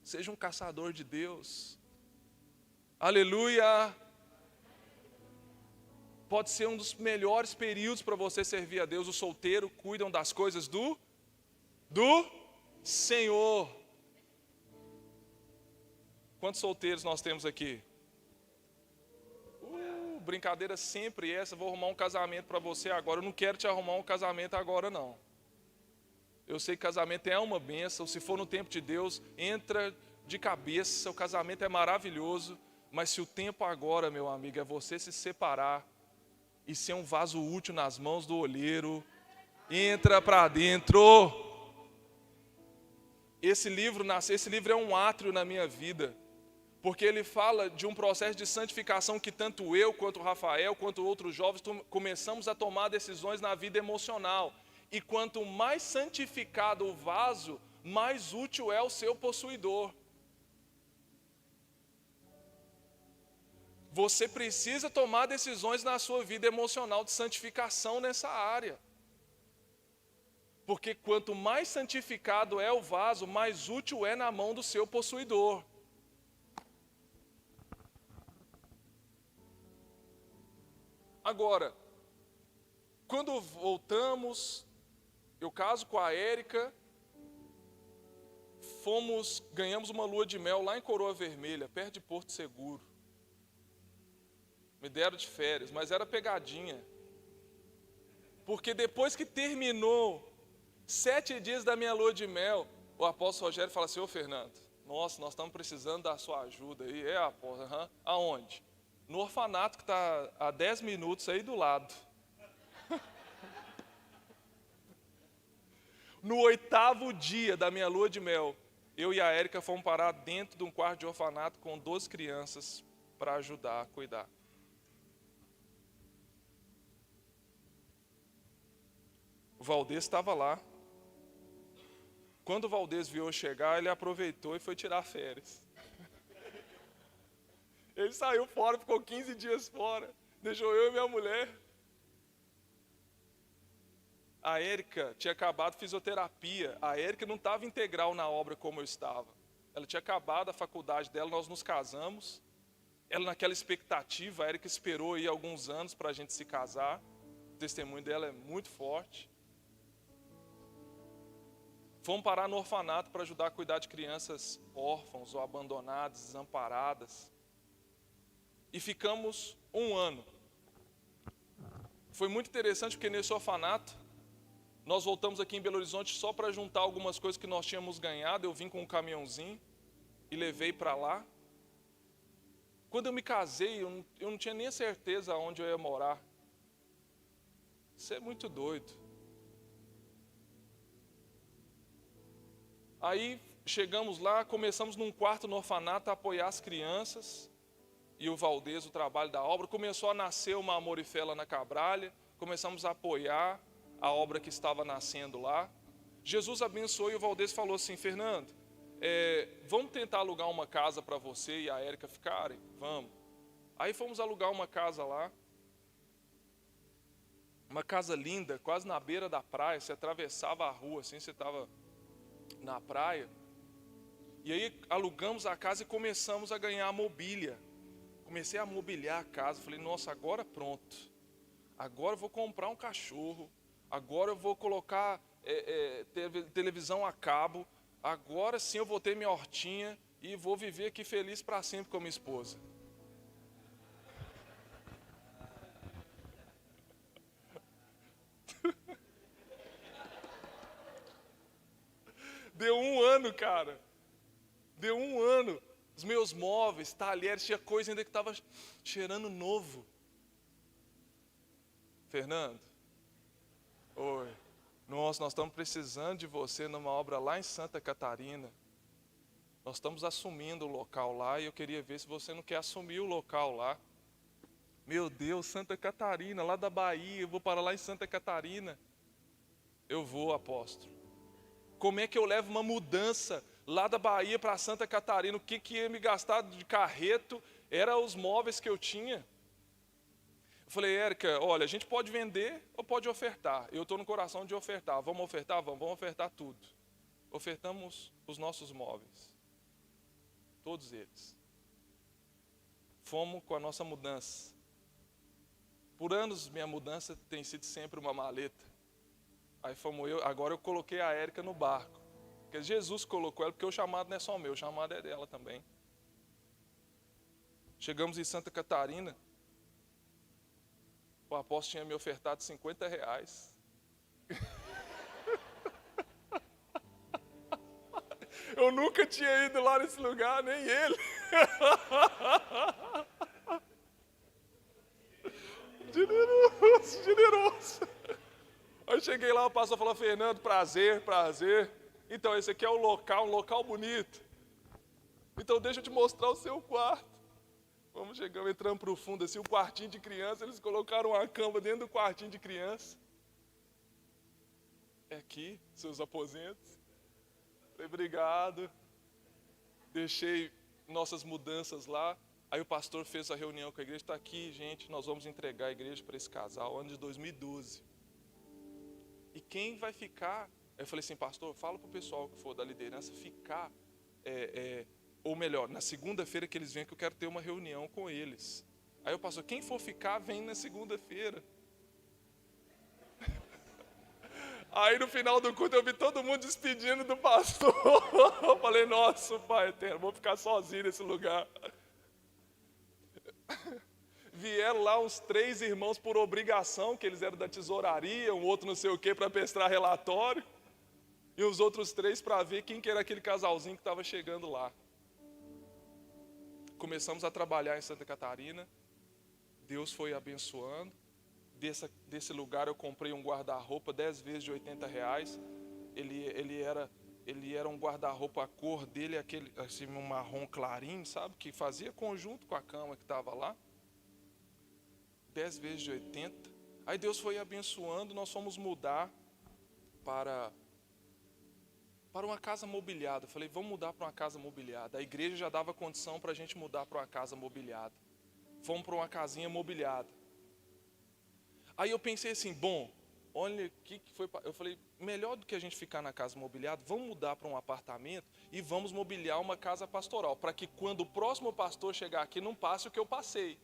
S1: Seja um caçador de Deus. Aleluia! Pode ser um dos melhores períodos para você servir a Deus. Os solteiros cuidam das coisas do do Senhor. Quantos solteiros nós temos aqui? Brincadeira sempre essa, vou arrumar um casamento para você agora. Eu não quero te arrumar um casamento agora, não. Eu sei que casamento é uma bênção, se for no tempo de Deus, entra de cabeça, o casamento é maravilhoso, mas se o tempo agora, meu amigo, é você se separar e ser um vaso útil nas mãos do olheiro, entra para dentro. Esse livro é um átrio na minha vida, porque ele fala de um processo de santificação que tanto eu, quanto o Rafael, quanto outros jovens, começamos a tomar decisões na vida emocional. E quanto mais santificado o vaso, mais útil é o seu possuidor. Você precisa tomar decisões na sua vida emocional de santificação nessa área. Porque quanto mais santificado é o vaso, mais útil é na mão do seu possuidor. Agora, quando voltamos, eu caso com a Érica, ganhamos uma lua de mel lá em Coroa Vermelha, perto de Porto Seguro. Me deram de férias, mas era pegadinha. Porque depois que terminou 7 dias da minha lua de mel, o apóstolo Rogério fala assim: ô Fernando, nossa, nós estamos precisando da sua ajuda aí. É, apóstolo, aonde? No orfanato que está a 10 minutos aí do lado. No 8º dia da minha lua de mel, eu e a Érica fomos parar dentro de um quarto de orfanato com 12 crianças para ajudar a cuidar. O Valdez estava lá. Quando o Valdez viu eu chegar, ele aproveitou e foi tirar férias. Ele saiu fora, ficou 15 dias fora, deixou eu e minha mulher. A Érica tinha acabado fisioterapia. A Érica não estava integral na obra como eu estava. Ela tinha acabado a faculdade dela, nós nos casamos. Ela naquela expectativa, a Érica esperou aí alguns anos para a gente se casar. O testemunho dela é muito forte. Fomos parar no orfanato para ajudar a cuidar de crianças órfãos ou abandonadas, desamparadas. E ficamos 1 ano. Foi muito interessante porque nesse orfanato, nós voltamos aqui em Belo Horizonte só para juntar algumas coisas que nós tínhamos ganhado. Eu vim com um caminhãozinho e levei para lá. Quando eu me casei, eu não tinha nem certeza onde eu ia morar. Isso é muito doido. Aí chegamos lá, começamos num quarto no orfanato a apoiar as crianças. E o Valdez, o trabalho da obra, começou a nascer uma Amor e Fé lá na Cabralha, começamos a apoiar a obra que estava nascendo lá. Jesus abençoou e o Valdez falou assim: Fernando, vamos tentar alugar uma casa para você e a Érica ficarem? Vamos. Aí fomos alugar uma casa lá, uma casa linda, quase na beira da praia, você atravessava a rua assim, você estava na praia. E aí alugamos a casa e começamos a ganhar mobília. Comecei a mobiliar a casa, falei: nossa, agora pronto. Agora eu vou comprar um cachorro, agora eu vou colocar televisão a cabo, agora sim eu vou ter minha hortinha e vou viver aqui feliz para sempre com a minha esposa. Deu 1 ano, cara. Deu 1 ano. Os meus móveis, talheres, tinha coisa ainda que estava cheirando novo. Fernando, oi. Nossa, nós estamos precisando de você numa obra lá em Santa Catarina. Nós estamos assumindo o local lá e eu queria ver se você não quer assumir o local lá. Meu Deus, Santa Catarina, lá da Bahia, eu vou para lá em Santa Catarina. Eu vou, apóstolo. Como é que eu levo uma mudança lá da Bahia para Santa Catarina? O que ia me gastar de carreto era os móveis que eu tinha. Eu falei: Érica, olha, a gente pode vender ou pode ofertar. Eu estou no coração de ofertar. Vamos ofertar? Vamos ofertar tudo. Ofertamos os nossos móveis. Todos eles. Fomos com a nossa mudança. Por anos, minha mudança tem sido sempre uma maleta. Aí fomos agora eu coloquei a Érica no barco. Porque Jesus colocou ela, porque o chamado não é só meu, o chamado é dela também. Chegamos em Santa Catarina, o apóstolo tinha me ofertado R$50. Eu nunca tinha ido lá nesse lugar, nem ele. Generoso, generoso. Aí cheguei lá, o pastor falou: Fernando, prazer, prazer. Então, esse aqui é o local, um local bonito. Então, deixa eu te mostrar o seu quarto. Vamos chegando, entrando para o fundo, assim, o quartinho de criança. Eles colocaram uma cama dentro do quartinho de criança. É aqui, seus aposentos. Falei, obrigado. Deixei nossas mudanças lá. Aí o pastor fez a reunião com a igreja. Está aqui, gente, nós vamos entregar a igreja para esse casal, ano de 2012. E quem vai ficar? Eu falei assim, pastor, fala para o pessoal que for da liderança ficar, ou melhor, na segunda-feira que eles vêm, que eu quero ter uma reunião com eles. Aí o pastor, quem for ficar, vem na segunda-feira. Aí no final do culto eu vi todo mundo despedindo do pastor. Eu falei, nossa, Pai eterno, vou ficar sozinho nesse lugar. Vieram lá uns 3 irmãos por obrigação, que eles eram da tesouraria, um outro não sei o que para prestar relatório, e os outros 3 para ver quem que era aquele casalzinho que estava chegando lá. Começamos a trabalhar em Santa Catarina, Deus foi abençoando. Desse lugar eu comprei um guarda-roupa 10 vezes de R$80. Ele era um guarda-roupa, a cor dele, aquele assim, um marrom clarinho, sabe? Que fazia conjunto com a cama que estava lá. 10 vezes de 80. Aí Deus foi abençoando, nós fomos mudar para uma casa mobiliada. Eu falei, vamos mudar para uma casa mobiliada. A igreja já dava condição para a gente mudar para uma casa mobiliada. Fomos para uma casinha mobiliada. Aí eu pensei assim, bom, olha o que foi. Eu falei, melhor do que a gente ficar na casa mobiliada, vamos mudar para um apartamento e vamos mobiliar uma casa pastoral, para que quando o próximo pastor chegar aqui não passe o que eu passei.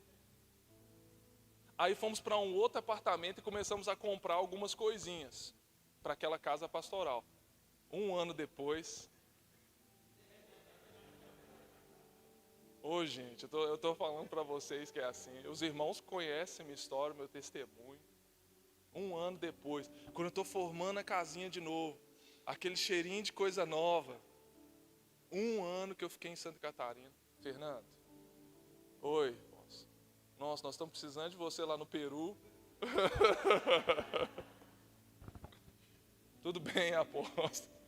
S1: Aí fomos para um outro apartamento e começamos a comprar algumas coisinhas para aquela casa pastoral. 1 ano depois... Ô, gente, eu tô falando para vocês que é assim. Os irmãos conhecem minha história, meu testemunho. 1 ano depois, quando eu estou formando a casinha de novo, aquele cheirinho de coisa nova. 1 ano que eu fiquei em Santa Catarina. Fernando, oi, nossa, nós estamos precisando de você lá no Peru. Tudo bem, apóstolo.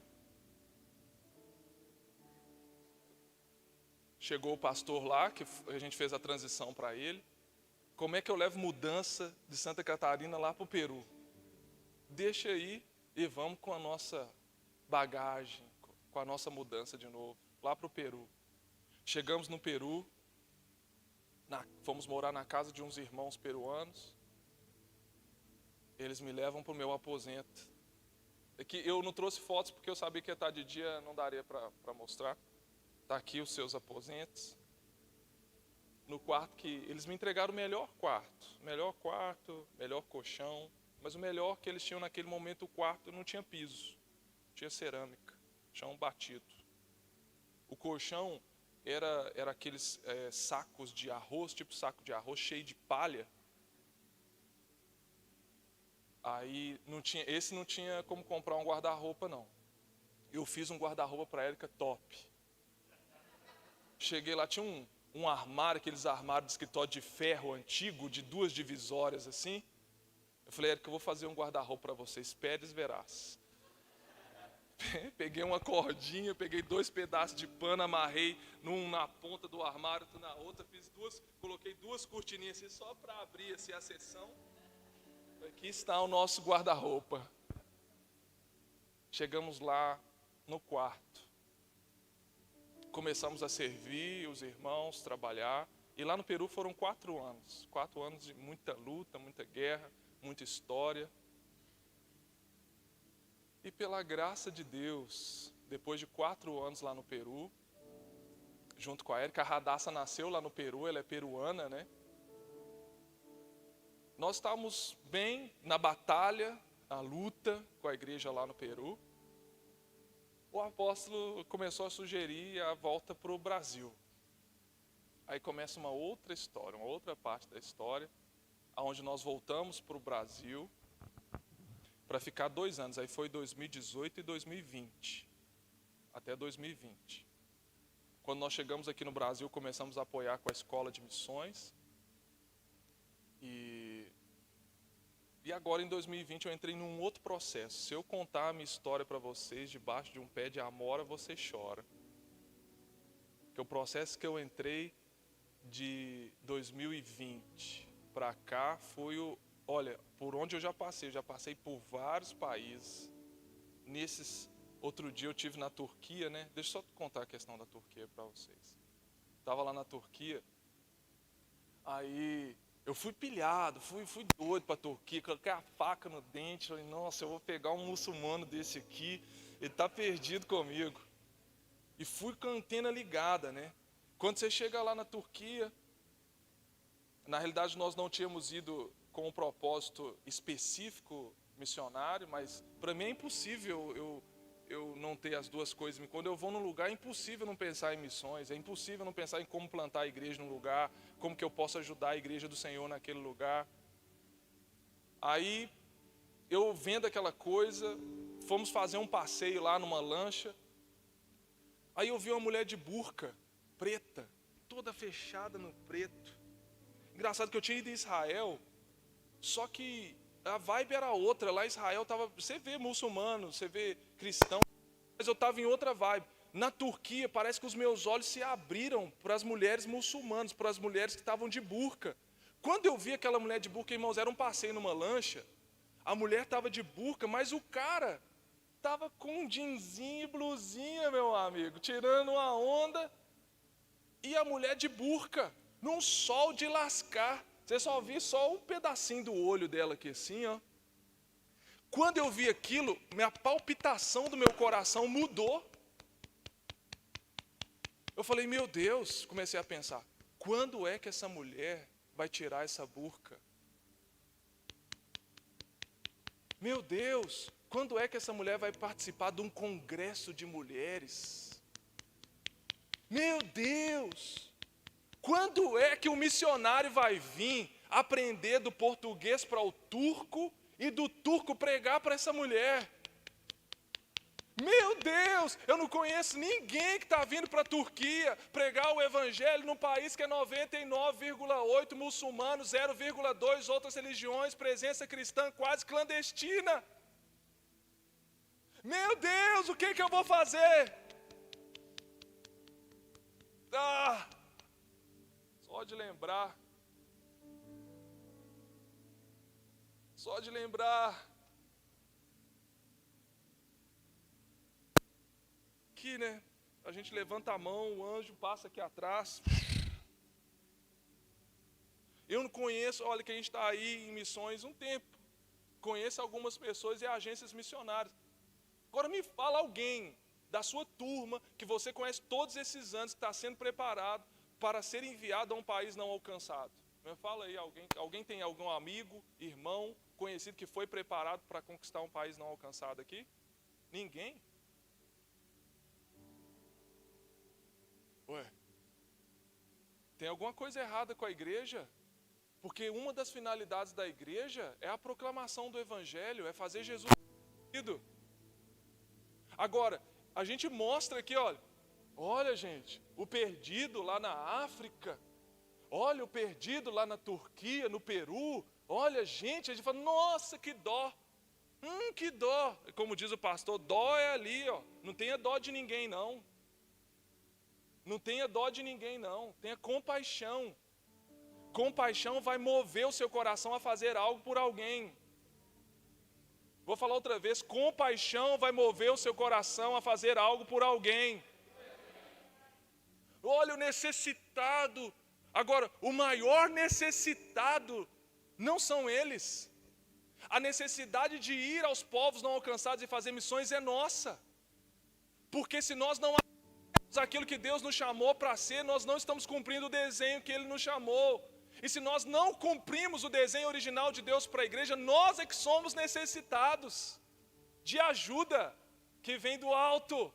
S1: Chegou o pastor lá, que a gente fez a transição para ele. Como é que eu levo mudança de Santa Catarina lá para o Peru? Deixa aí e vamos com a nossa bagagem, com a nossa mudança de novo, lá para o Peru. Chegamos no Peru, fomos morar na casa de uns irmãos peruanos. Eles me levam para o meu aposento. É que eu não trouxe fotos porque eu sabia que ia estar de dia, não daria para mostrar. Está aqui os seus aposentos. No quarto que eles me entregaram o melhor quarto, melhor colchão. Mas o melhor que eles tinham naquele momento, o quarto não tinha piso, tinha cerâmica, chão batido. O colchão era aqueles sacos de arroz, tipo saco de arroz cheio de palha. Aí esse não tinha como comprar um guarda-roupa não. Eu fiz um guarda-roupa para a Érica top. Cheguei lá, tinha um armário, aqueles armários de escritório de ferro antigo, de 2 divisórias assim. Eu falei, Érica, eu vou fazer um guarda-roupa para você, esperes verás. Peguei uma cordinha, peguei 2 pedaços de pano, amarrei na ponta do armário, outro na outra, coloquei 2 cortininhas assim, só para abrir assim, a seção. Aqui está o nosso guarda-roupa. Chegamos lá no quarto. Começamos a servir os irmãos, trabalhar. E lá no Peru foram 4 anos. 4 anos de muita luta, muita guerra, muita história. E pela graça de Deus, depois de 4 anos lá no Peru, junto com a Érica, a Radassa nasceu lá no Peru, ela é peruana, né? Nós estávamos bem na batalha, a luta com a igreja lá no Peru, o apóstolo começou a sugerir a volta para o Brasil. Aí começa uma outra história, uma outra parte da história, onde nós voltamos para o Brasil para ficar 2 anos. Aí foi 2018 e 2020, até 2020. Quando nós chegamos aqui no Brasil, começamos a apoiar com a escola de missões. E agora em 2020 eu entrei num outro processo. Se eu contar a minha história para vocês, debaixo de um pé de amora, você chora. Porque o processo que eu entrei de 2020 para cá foi olha, por onde eu já passei por vários países. Outro dia eu tive na Turquia, né? Deixa eu só contar a questão da Turquia para vocês. Estava lá na Turquia, aí eu fui pilhado, fui doido para a Turquia, coloquei a faca no dente, falei, nossa, eu vou pegar um muçulmano desse aqui, ele está perdido comigo. E fui com a antena ligada, né? Quando você chega lá na Turquia, na realidade nós não tínhamos ido com um propósito específico missionário, mas para mim é impossível eu não ter as duas coisas. Quando eu vou num lugar, é impossível não pensar em missões, é impossível não pensar em como plantar a igreja num lugar, como que eu posso ajudar a igreja do Senhor naquele lugar. Aí, eu vendo aquela coisa, fomos fazer um passeio lá numa lancha, aí eu vi uma mulher de burca, preta, toda fechada no preto. Engraçado que eu tinha ido em Israel, só que a vibe era outra. Lá em Israel você vê muçulmano, você vê cristão, mas eu estava em outra vibe. Na Turquia parece que os meus olhos se abriram para as mulheres muçulmanas, para as mulheres que estavam de burca. Quando eu vi aquela mulher de burca, irmãos, era um passeio numa lancha, a mulher estava de burca, mas o cara estava com um jeansinho e blusinha, meu amigo, tirando uma onda, e a mulher de burca, num sol de lascar. Você só via só um pedacinho do olho dela aqui assim, ó. Quando eu vi aquilo, minha palpitação do meu coração mudou. Eu falei, meu Deus, comecei a pensar, quando é que essa mulher vai tirar essa burca? Meu Deus, quando é que essa mulher vai participar de um congresso de mulheres? Meu Deus! Quando é que o missionário vai vir aprender do português para o turco e do turco pregar para essa mulher? Meu Deus, eu não conheço ninguém que está vindo para a Turquia pregar o evangelho num país que é 99,8 muçulmanos, 0,2 outras religiões, presença cristã quase clandestina. Meu Deus, o que eu vou fazer? Só de lembrar que, né, a gente levanta a mão, o anjo passa aqui atrás. Eu não conheço, olha que a gente está aí em missões um tempo, conheço algumas pessoas e agências missionárias. Agora me fala alguém da sua turma que você conhece todos esses anos, que está sendo preparado para ser enviado a um país não alcançado. Me fala aí, alguém tem algum amigo, irmão, conhecido que foi preparado para conquistar um país não alcançado aqui? Ninguém? Ué, tem alguma coisa errada com a igreja? Porque uma das finalidades da igreja é a proclamação do evangelho, é fazer Jesus conhecido. Agora, a gente mostra aqui, olha gente, o perdido lá na África, olha o perdido lá na Turquia, no Peru, olha gente, a gente fala, nossa, que dó, que dó. Como diz o pastor, dó é ali, não tenha dó de ninguém não. Não tenha dó de ninguém não, tenha compaixão. Compaixão vai mover o seu coração a fazer algo por alguém. Vou falar outra vez, compaixão vai mover o seu coração a fazer algo por alguém. Olha o necessitado. Agora, o maior necessitado não são eles. A necessidade de ir aos povos não alcançados e fazer missões é nossa. Porque se nós não aquilo que Deus nos chamou para ser, nós não estamos cumprindo o desenho que Ele nos chamou. E se nós não cumprimos o desenho original de Deus para a igreja, nós é que somos necessitados de ajuda que vem do alto.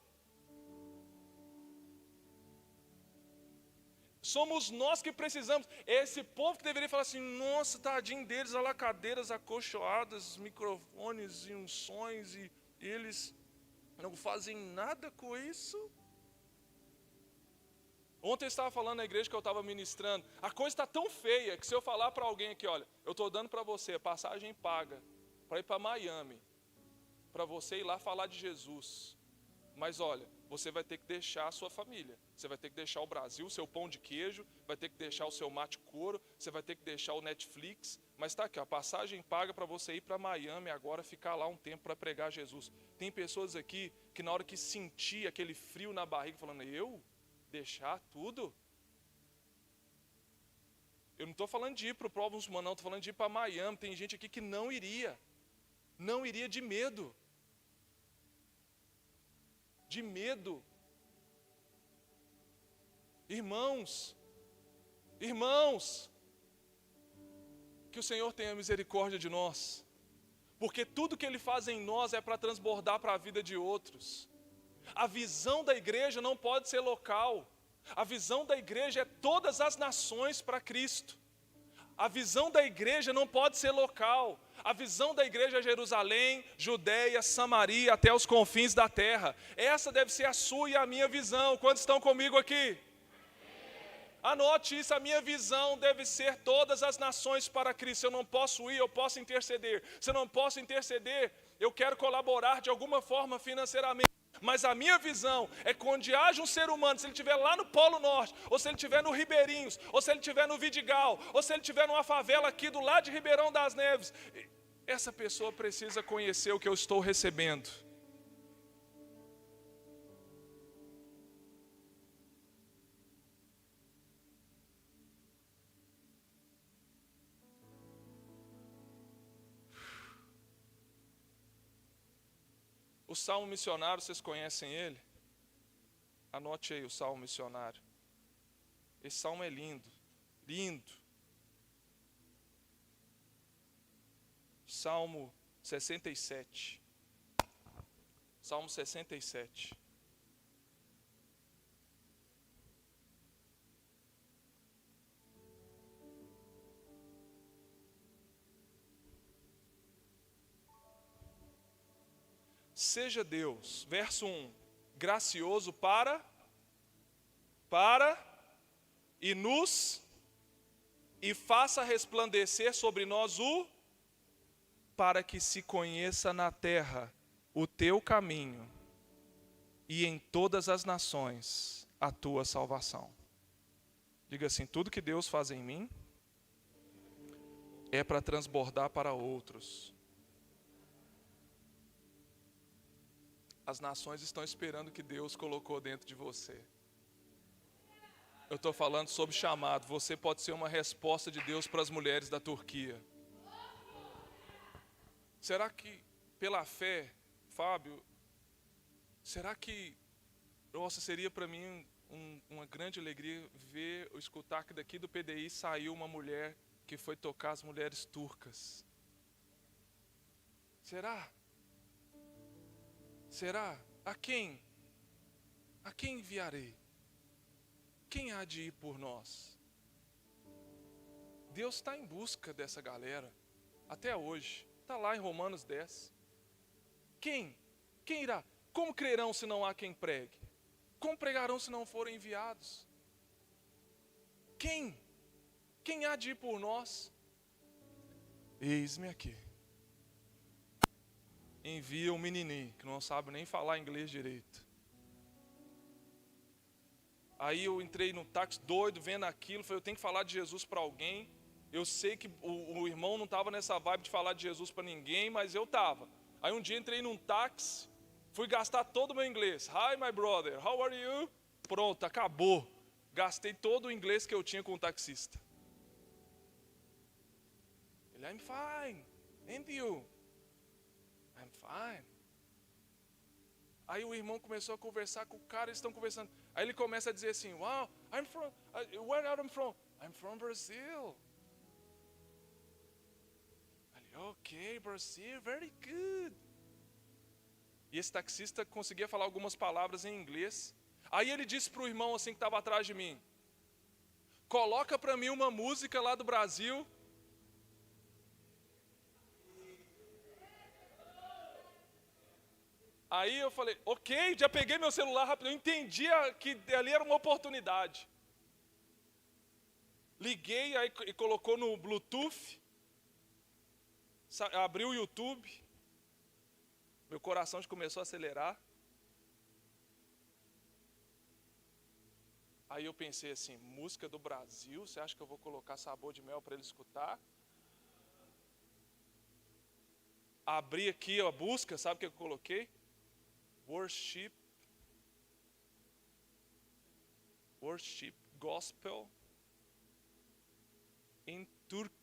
S1: Somos nós que precisamos. Esse povo que deveria falar assim: nossa, tadinho deles, olha lá, cadeiras acolchoadas, microfones e unções, e eles não fazem nada com isso. Ontem eu estava falando na igreja que eu estava ministrando, a coisa está tão feia que se eu falar para alguém aqui: olha, eu estou dando para você a passagem paga para ir para Miami, para você ir lá falar de Jesus, mas olha, você vai ter que deixar a sua família, você vai ter que deixar o Brasil, o seu pão de queijo, vai ter que deixar o seu mate couro, você vai ter que deixar o Netflix, mas está aqui, a passagem paga para você ir para Miami agora, ficar lá um tempo para pregar Jesus. Tem pessoas aqui que na hora que sentir aquele frio na barriga, falando: eu deixar tudo? Eu não estou falando de ir para o Provo Muçulmano, não, estou falando de ir para Miami. Tem gente aqui que não iria de medo. De medo. Irmãos, que o Senhor tenha misericórdia de nós, porque tudo que Ele faz em nós é para transbordar para a vida de outros. A visão da igreja não pode ser local, a visão da igreja é todas as nações para Cristo. A visão da igreja não pode ser local, a visão da igreja é Jerusalém, Judeia, Samaria, até os confins da terra. Essa deve ser a sua e a minha visão. Quantos estão comigo aqui? Anote isso, a minha visão deve ser todas as nações para Cristo. Se eu não posso ir, eu posso interceder. Se eu não posso interceder, eu quero colaborar de alguma forma financeiramente. Mas a minha visão é que onde haja um ser humano, se ele estiver lá no Polo Norte, ou se ele estiver no Ribeirinhos, ou se ele estiver no Vidigal, ou se ele estiver numa favela aqui do lado de Ribeirão das Neves, essa pessoa precisa conhecer o que eu estou recebendo. O Salmo Missionário, vocês conhecem ele? Anote aí o Salmo Missionário. Esse salmo é lindo, lindo. Salmo 67. Salmo 67. Seja Deus, verso 1, gracioso para e faça resplandecer sobre nós para que se conheça na terra o teu caminho e em todas as nações a tua salvação. Diga assim: tudo que Deus faz em mim é para transbordar para outros. As nações estão esperando o que Deus colocou dentro de você. Eu estou falando sobre chamado. Você pode ser uma resposta de Deus para as mulheres da Turquia. Será que, pela fé, Fábio, será que, nossa, seria para mim uma grande alegria ver, escutar que daqui do PDI saiu uma mulher que foi tocar as mulheres turcas? Será? Será? A quem? A quem enviarei? Quem há de ir por nós? Deus está em busca dessa galera, até hoje. Está lá em Romanos 10. Quem? Quem irá? Como crerão se não há quem pregue? Como pregarão se não forem enviados? Quem? Quem há de ir por nós? Eis-me aqui. Envia um menininho que não sabe nem falar inglês direito. Aí eu entrei no táxi doido, vendo aquilo, falei: eu tenho que falar de Jesus para alguém. Eu sei que o irmão não estava nessa vibe de falar de Jesus para ninguém, mas eu estava. Aí um dia entrei num táxi, fui gastar todo o meu inglês. Hi my brother, how are you? Pronto, acabou. Gastei todo o inglês que eu tinha com o taxista. Ele: I'm fine, and you? I'm fine. Aí o irmão começou a conversar com o cara, eles estão conversando. Aí ele começa a dizer assim: wow, where are you from? I'm from Brazil. Ok, Brazil, very good. E esse taxista conseguia falar algumas palavras em inglês. Aí ele disse para o irmão assim que estava atrás de mim: coloca para mim uma música lá do Brasil. Aí eu falei, ok, já peguei meu celular rápido, eu entendia que ali era uma oportunidade. Liguei aí e colocou no Bluetooth, abriu o YouTube, meu coração já começou a acelerar. Aí eu pensei assim, música do Brasil, você acha que eu vou colocar Sabor de Mel para ele escutar? Abri aqui a busca, sabe o que eu coloquei? Worship Gospel em turco.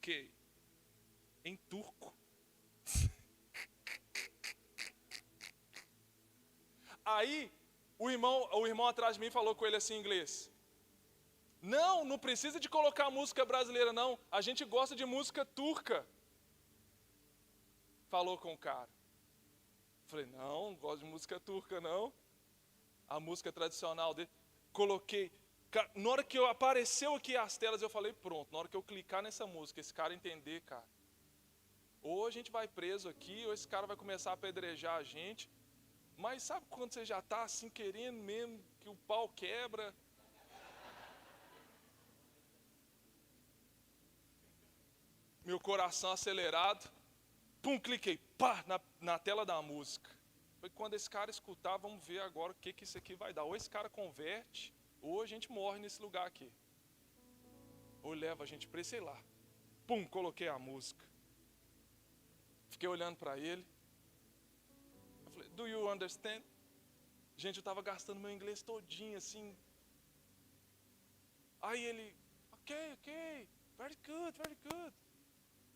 S1: Aí o irmão atrás de mim falou com ele assim em inglês: não precisa de colocar música brasileira não, a gente gosta de música turca. Falou com o cara. Falei, não gosto de música turca não, a música tradicional dele. Coloquei, na hora que apareceu aqui as telas, eu falei, pronto, na hora que eu clicar nessa música, esse cara entender, cara, ou a gente vai preso aqui, ou esse cara vai começar a apedrejar a gente. Mas sabe quando você já está assim querendo mesmo que o pau quebra? Meu coração acelerado. Pum, cliquei, pá, na tela da música. Foi quando esse cara escutar, vamos ver agora o que isso aqui vai dar. Ou esse cara converte, ou a gente morre nesse lugar aqui. Ou leva a gente para sei lá. Pum, coloquei a música. Fiquei olhando para ele. Eu falei, do you understand? Gente, eu estava gastando meu inglês todinho assim. Aí ele, ok, very good.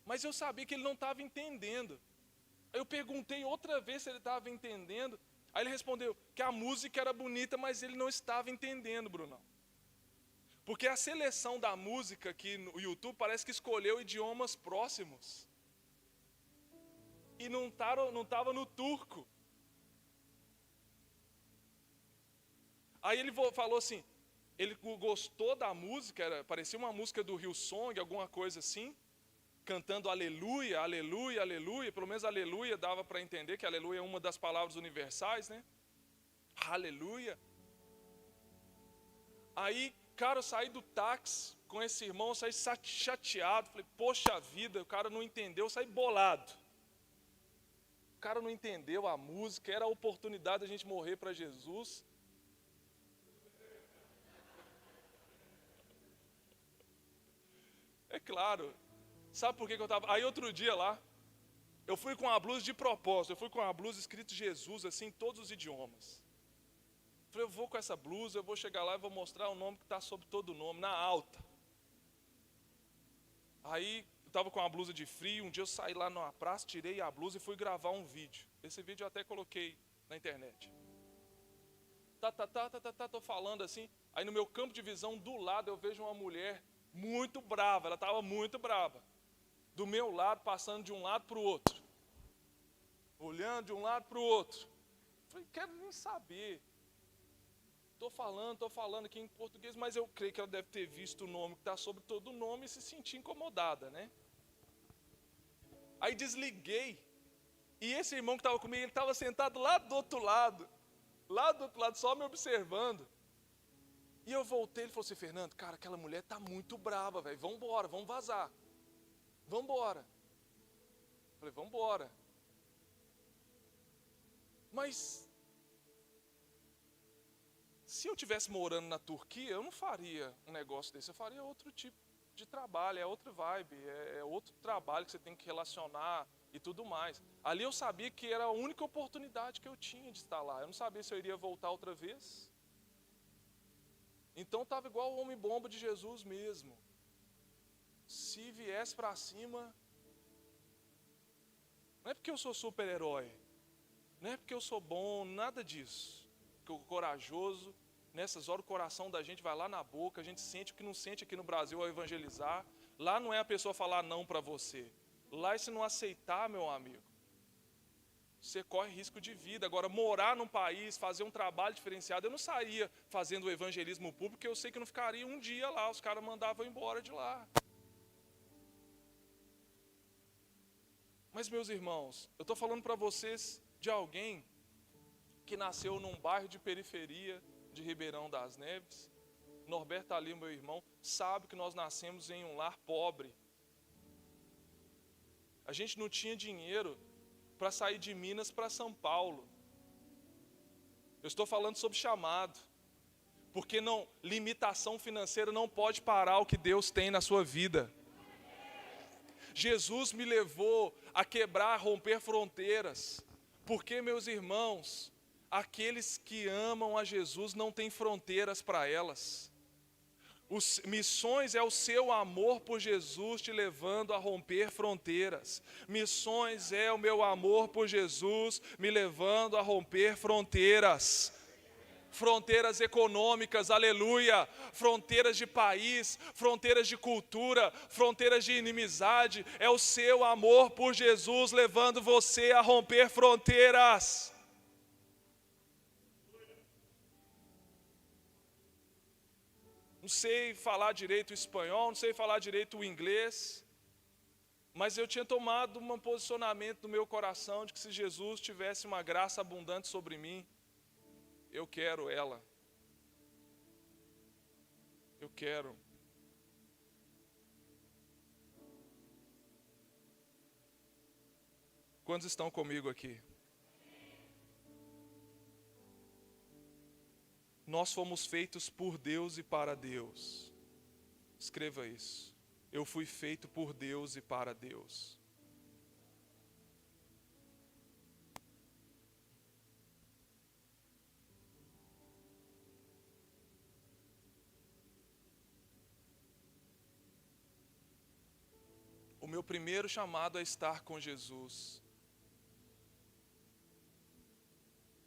S1: Mas eu sabia que ele não estava entendendo. Aí eu perguntei outra vez se ele estava entendendo. Aí ele respondeu que a música era bonita, mas ele não estava entendendo, Brunão. Porque a seleção da música aqui no YouTube parece que escolheu idiomas próximos. E não estava no turco. Aí ele falou assim, ele gostou da música, parecia uma música do Hillsong, alguma coisa assim. Cantando aleluia, aleluia, aleluia. Pelo menos aleluia dava para entender que aleluia é uma das palavras universais, né? Aleluia. Aí, cara, eu saí do táxi com esse irmão, eu saí chateado. Falei, poxa vida, o cara não entendeu, eu saí bolado. O cara não entendeu a música, era a oportunidade de a gente morrer para Jesus. É claro. Sabe por que eu estava... Aí outro dia lá, eu fui com uma blusa de propósito. Eu fui com uma blusa escrito Jesus, assim, em todos os idiomas. Falei, eu vou com essa blusa, eu vou chegar lá e vou mostrar o nome que está sobre todo o nome, na alta. Aí, eu estava com uma blusa de frio, um dia eu saí lá numa praça, tirei a blusa e fui gravar um vídeo. Esse vídeo eu até coloquei na internet. Tô falando assim, aí no meu campo de visão, do lado, eu vejo uma mulher muito brava, ela estava muito brava. Do meu lado, passando de um lado para o outro. Olhando de um lado para o outro. Falei, quero nem saber. Estou falando aqui em português, mas eu creio que ela deve ter visto o nome que está sobre todo o nome e se sentir incomodada, né? Aí desliguei. E esse irmão que estava comigo, ele estava sentado lá do outro lado. Lá do outro lado, só me observando. E eu voltei, ele falou assim, Fernando, cara, aquela mulher está muito brava, velho. Vamos embora, vamos vazar. Vamos embora. Falei, vamos embora. Mas se eu estivesse morando na Turquia, eu não faria um negócio desse. Eu faria outro tipo de trabalho, é outra vibe, é outro trabalho que você tem que relacionar e tudo mais. Ali eu sabia que era a única oportunidade que eu tinha de estar lá. Eu não sabia se eu iria voltar outra vez. Então estava igual o homem-bomba de Jesus mesmo. Se viesse para cima... Não é porque eu sou super-herói, não é porque eu sou bom, nada disso. Porque eu corajoso, nessas horas o coração da gente vai lá na boca, a gente sente o que não sente aqui no Brasil ao evangelizar. Lá não é a pessoa falar não para você, Lá, e se não aceitar, meu amigo, você corre risco de vida. Agora, morar num país, fazer um trabalho diferenciado, eu não sairia fazendo o evangelismo público, porque eu sei que não ficaria um dia lá, os caras mandavam embora de lá. Mas, meus irmãos, eu estou falando para vocês de alguém que nasceu num bairro de periferia de Ribeirão das Neves. Norberto ali, meu irmão, sabe que nós nascemos em um lar pobre. A gente não tinha dinheiro para sair de Minas para São Paulo. Eu estou falando sobre chamado. Porque não, limitação financeira não pode parar o que Deus tem na sua vida. Jesus me levou a quebrar, a romper fronteiras. Porque, meus irmãos, aqueles que amam a Jesus não têm fronteiras para elas. Missões é o seu amor por Jesus te levando a romper fronteiras. Missões é o meu amor por Jesus me levando a romper fronteiras. Fronteiras econômicas, aleluia, fronteiras de país, fronteiras de cultura, fronteiras de inimizade. É o seu amor por Jesus levando você a romper fronteiras. Não sei falar direito o espanhol, não sei falar direito o inglês, mas eu tinha tomado um posicionamento no meu coração de que se Jesus tivesse uma graça abundante sobre mim, eu quero ela. Eu quero. Quantos estão comigo aqui? Nós fomos feitos por Deus e para Deus. Escreva isso. Eu fui feito por Deus e para Deus. O meu primeiro chamado é estar com Jesus.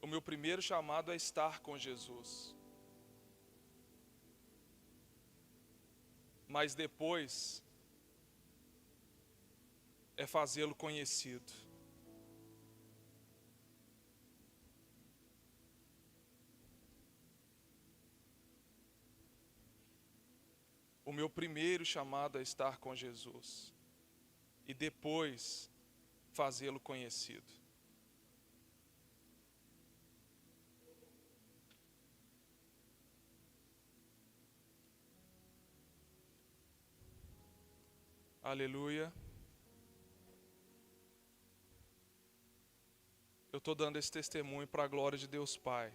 S1: O meu primeiro chamado é estar com Jesus. Mas depois é fazê-lo conhecido. O meu primeiro chamado é estar com Jesus. E depois fazê-lo conhecido. Aleluia. Eu estou dando esse testemunho para a glória de Deus Pai.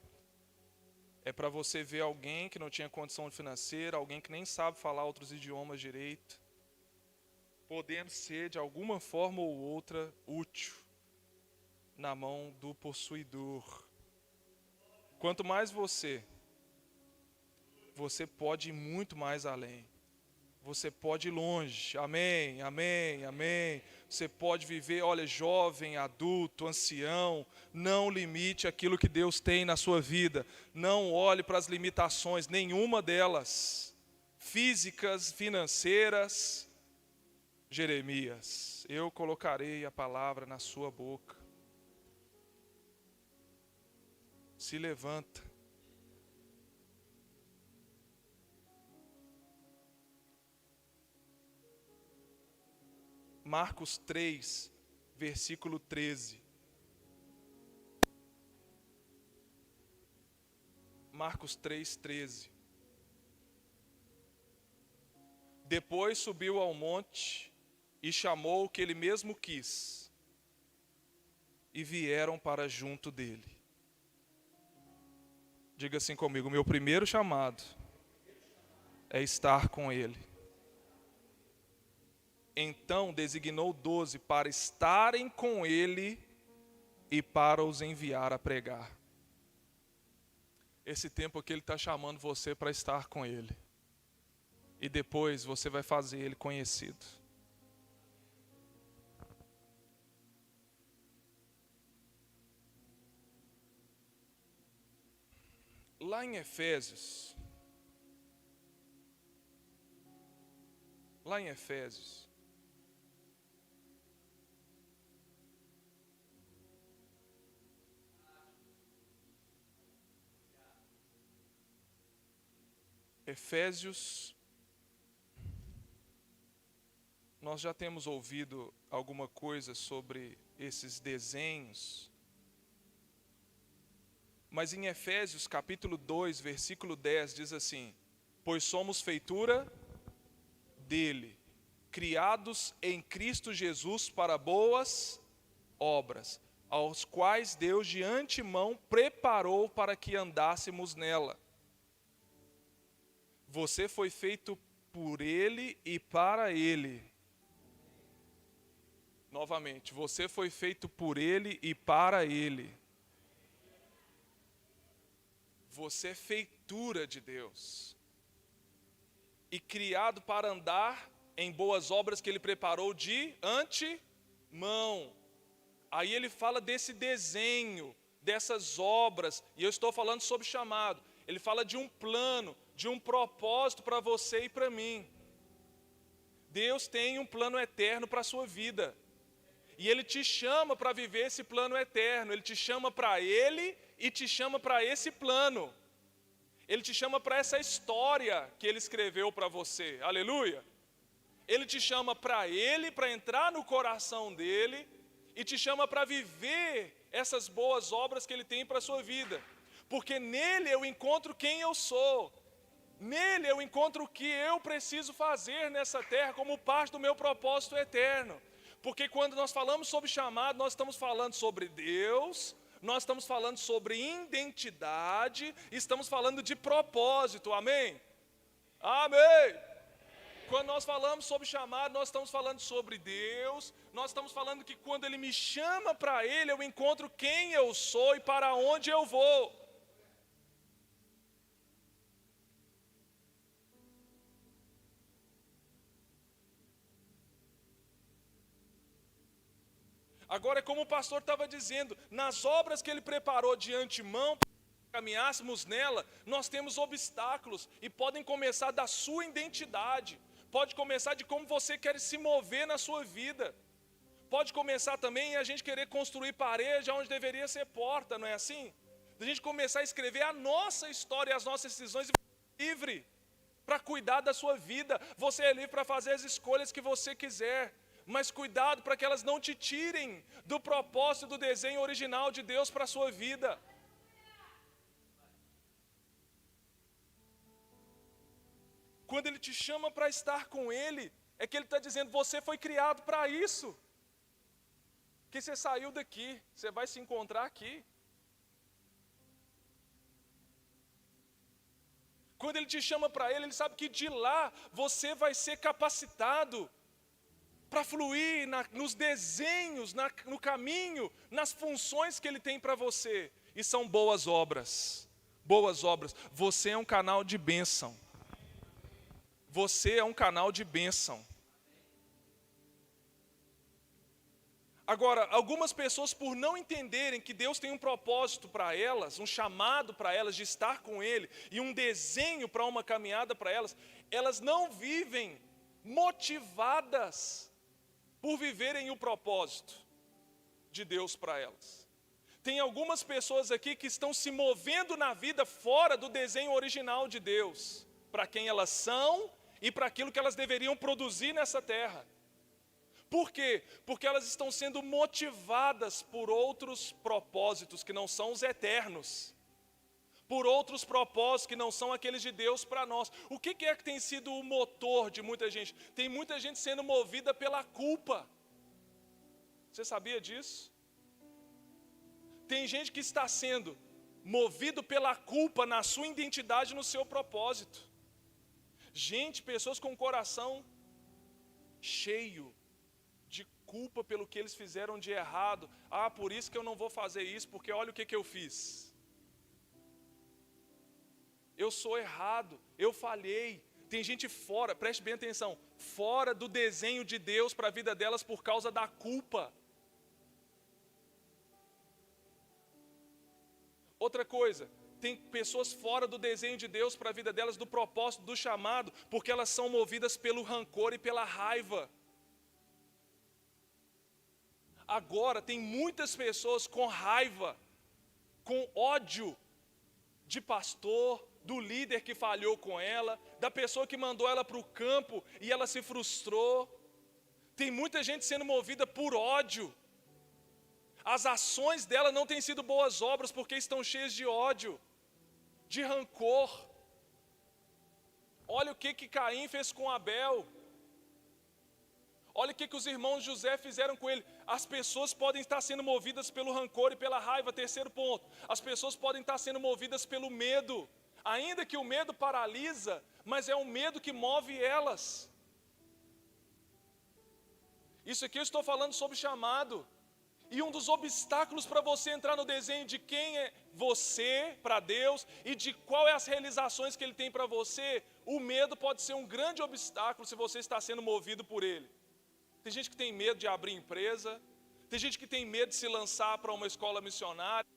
S1: É para você ver alguém que não tinha condição financeira, alguém que nem sabe falar outros idiomas direito, podendo ser de alguma forma ou outra útil na mão do possuidor. Quanto mais você pode ir muito mais além. Você pode ir longe, amém, amém, amém. Você pode viver, olha, jovem, adulto, ancião. Não limite aquilo que Deus tem na sua vida. Não olhe para as limitações, nenhuma delas. Físicas, financeiras. Jeremias, eu colocarei a palavra na sua boca. Se levanta. Marcos 3, versículo 13. Marcos 3, 13. Depois subiu ao monte e chamou o que ele mesmo quis, e vieram para junto dele. Diga assim comigo: meu primeiro chamado é estar com ele. Então designou 12 para estarem com ele e para os enviar a pregar. Esse tempo aqui ele está chamando você para estar com ele. E depois você vai fazer ele conhecido. Lá em Efésios, Efésios, nós já temos ouvido alguma coisa sobre esses desenhos, mas em Efésios capítulo 2, versículo 10 diz assim: pois somos feitura dele, criados em Cristo Jesus para boas obras, aos quais Deus de antemão preparou para que andássemos nela. Você foi feito por Ele e para Ele. Novamente, você foi feito por Ele e para Ele. Você é feitura de Deus. E criado para andar em boas obras que Ele preparou de antemão. Aí ele fala desse desenho, dessas obras, e eu estou falando sobre chamado. Ele fala de um plano, de um propósito para você e para mim. Deus tem um plano eterno para a sua vida. E Ele te chama para viver esse plano eterno. Ele te chama para Ele e te chama para esse plano. Ele te chama para essa história que Ele escreveu para você. Aleluia! Ele te chama para Ele, para entrar no coração dEle, e te chama para viver essas boas obras que Ele tem para a sua vida. Porque nele eu encontro quem eu sou. Nele eu encontro o que eu preciso fazer nessa terra como parte do meu propósito eterno. Porque quando nós falamos sobre chamado, nós estamos falando sobre Deus, nós estamos falando sobre identidade, estamos falando de propósito, amém? Amém! Quando nós falamos sobre chamado, nós estamos falando sobre Deus, nós estamos falando que quando Ele me chama para Ele, eu encontro quem eu sou e para onde eu vou. Agora, como o pastor estava dizendo, nas obras que Ele preparou de antemão, para que caminhássemos nela, nós temos obstáculos, e podem começar da sua identidade, pode começar de como você quer se mover na sua vida, pode começar também a gente querer construir parede onde deveria ser porta, não é assim? A gente começar a escrever a nossa história, as nossas decisões, e você é livre para cuidar da sua vida, você é livre para fazer as escolhas que você quiser. Mas cuidado para que elas não te tirem do propósito do desenho original de Deus para a sua vida. Quando Ele te chama para estar com Ele, é que Ele está dizendo, você foi criado para isso. Que você saiu daqui, você vai se encontrar aqui. Quando Ele te chama para Ele, Ele sabe que de lá você vai ser capacitado para fluir nos desenhos, no caminho, nas funções que Ele tem para você. E são boas obras. Boas obras. Você é um canal de bênção. Você é um canal de bênção. Agora, algumas pessoas, por não entenderem que Deus tem um propósito para elas, um chamado para elas de estar com Ele, e um desenho para uma caminhada para elas, elas não vivem motivadas por viverem o propósito de Deus para elas. Tem algumas pessoas aqui que estão se movendo na vida fora do desenho original de Deus, para quem elas são e para aquilo que elas deveriam produzir nessa terra. Por quê? Porque elas estão sendo motivadas por outros propósitos que não são os eternos, por outros propósitos que não são aqueles de Deus para nós. O que é que tem sido o motor de muita gente? Tem muita gente sendo movida pela culpa. Você sabia disso? Tem gente que está sendo movido pela culpa na sua identidade, no seu propósito. Gente, pessoas com o coração cheio de culpa pelo que eles fizeram de errado. Ah, por isso que eu não vou fazer isso, porque olha o que eu fiz. Eu sou errado, eu falhei. Tem gente fora, preste bem atenção, fora do desenho de Deus para a vida delas por causa da culpa. Outra coisa, tem pessoas fora do desenho de Deus para a vida delas, do propósito, do chamado, porque elas são movidas pelo rancor e pela raiva. Agora, tem muitas pessoas com raiva, com ódio de pastor, do líder que falhou com ela, da pessoa que mandou ela para o campo e ela se frustrou. Tem muita gente sendo movida por ódio. As ações dela não têm sido boas obras porque estão cheias de ódio, de rancor. Olha o que Caim fez com Abel. Olha o que os irmãos José fizeram com ele. As pessoas podem estar sendo movidas pelo rancor e pela raiva. Terceiro ponto, as pessoas podem estar sendo movidas pelo medo. Ainda que o medo paralisa, mas é o medo que move elas. Isso aqui eu estou falando sobre chamado. E um dos obstáculos para você entrar no desenho de quem é você para Deus e de qual é as realizações que Ele tem para você, o medo pode ser um grande obstáculo se você está sendo movido por ele. Tem gente que tem medo de abrir empresa, tem gente que tem medo de se lançar para uma escola missionária.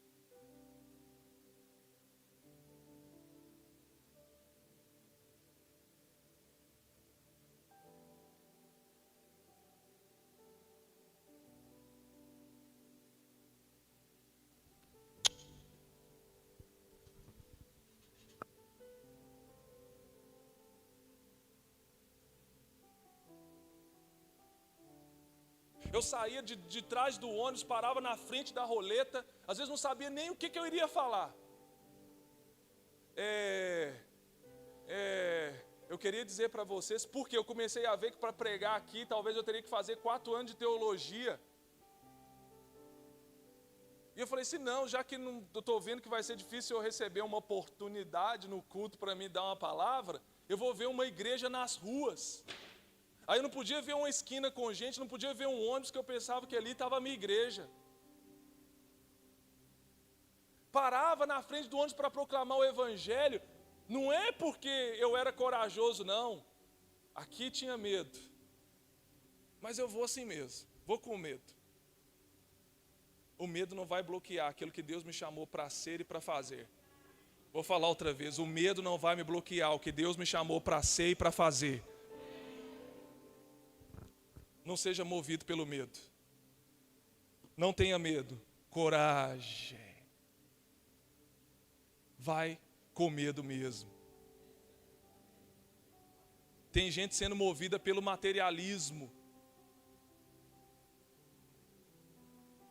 S1: Eu saía de trás do ônibus, parava na frente da roleta, às vezes não sabia nem o que eu iria falar. Eu queria dizer para vocês, porque eu comecei a ver que para pregar aqui, talvez eu teria que fazer 4 anos de teologia. E eu falei assim, não, já que eu estou vendo que vai ser difícil eu receber uma oportunidade no culto para me dar uma palavra, eu vou ver uma igreja nas ruas. Aí eu não podia ver uma esquina com gente, não podia ver um ônibus que eu pensava que ali estava a minha igreja. Parava na frente do ônibus para proclamar o evangelho, não é porque eu era corajoso, não. Aqui tinha medo. Mas eu vou assim mesmo, vou com medo. O medo não vai bloquear aquilo que Deus me chamou para ser e para fazer. Vou falar outra vez, o medo não vai me bloquear o que Deus me chamou para ser e para fazer. Não seja movido pelo medo. Não tenha medo. Coragem. Vai com medo mesmo. Tem gente sendo movida pelo materialismo.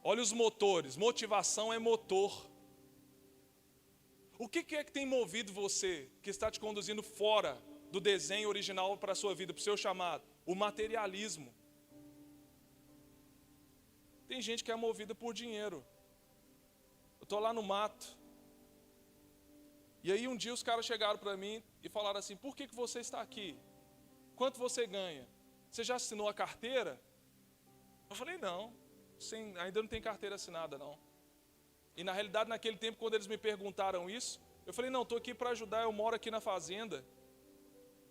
S1: Olha os motores. Motivação é motor. O que é que tem movido você, que está te conduzindo fora do desenho original para a sua vida, para o seu chamado? O materialismo. Tem gente que é movida por dinheiro. Eu estou lá no mato. E aí um dia os caras chegaram para mim e falaram assim, por que você está aqui? Quanto você ganha? Você já assinou a carteira? Eu falei, não, ainda não tem carteira assinada não. E na realidade naquele tempo quando eles me perguntaram isso, eu falei, não, estou aqui para ajudar, eu moro aqui na fazenda.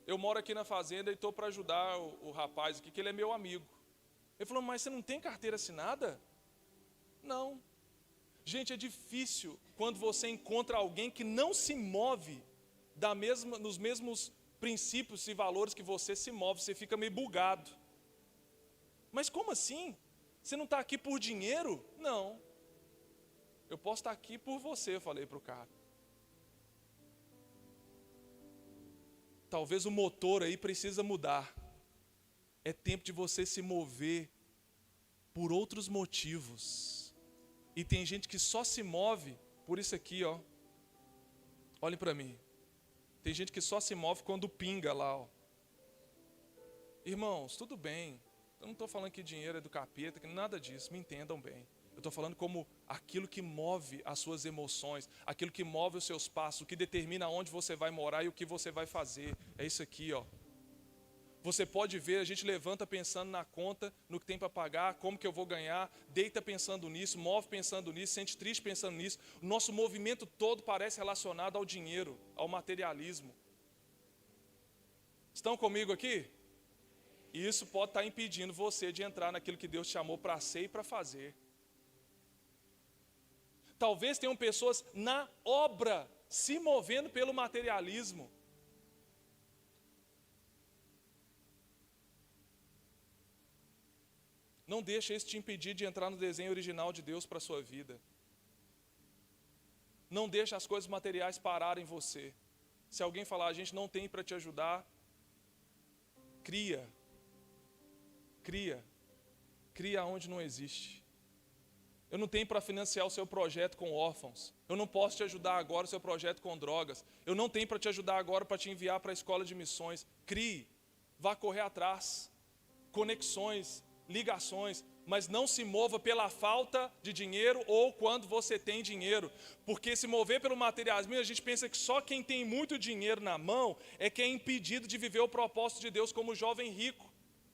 S1: Eu moro aqui na fazenda e estou para ajudar o rapaz aqui, que ele é meu amigo. Ele falou, mas você não tem carteira assinada? Não. Gente, é difícil quando você encontra alguém que não se move nos mesmos princípios e valores que você se move, você fica meio bugado. Mas como assim? Você não está aqui por dinheiro? Não. Eu posso estar aqui por você, eu falei para o cara. Talvez o motor aí precisa mudar. É tempo de você se mover por outros motivos. E tem gente que só se move por isso aqui, ó. Olhem para mim. Tem gente que só se move quando pinga lá, ó. Irmãos, tudo bem. Eu não estou falando que dinheiro é do capeta, que nada disso, me entendam bem. Eu estou falando como aquilo que move as suas emoções, aquilo que move os seus passos, o que determina onde você vai morar e o que você vai fazer. É isso aqui, ó. Você pode ver, a gente levanta pensando na conta, no que tem para pagar, como que eu vou ganhar, deita pensando nisso, move pensando nisso, sente triste pensando nisso. O nosso movimento todo parece relacionado ao dinheiro, ao materialismo. Estão comigo aqui? E isso pode estar impedindo você de entrar naquilo que Deus te chamou para ser e para fazer. Talvez tenham pessoas na obra se movendo pelo materialismo. Não deixa isso te impedir de entrar no desenho original de Deus para a sua vida. Não deixa as coisas materiais pararem você. Se alguém falar, a gente não tem para te ajudar, cria onde não existe. Eu não tenho para financiar o seu projeto com órfãos. Eu não posso te ajudar agora o seu projeto com drogas. Eu não tenho para te ajudar agora para te enviar para a escola de missões. Crie, vá correr atrás. Conexões, ligações, mas não se mova pela falta de dinheiro ou quando você tem dinheiro. Porque se mover pelo materialismo, a gente pensa que só quem tem muito dinheiro na mão é quem é impedido de viver o propósito de Deus, como o jovem rico.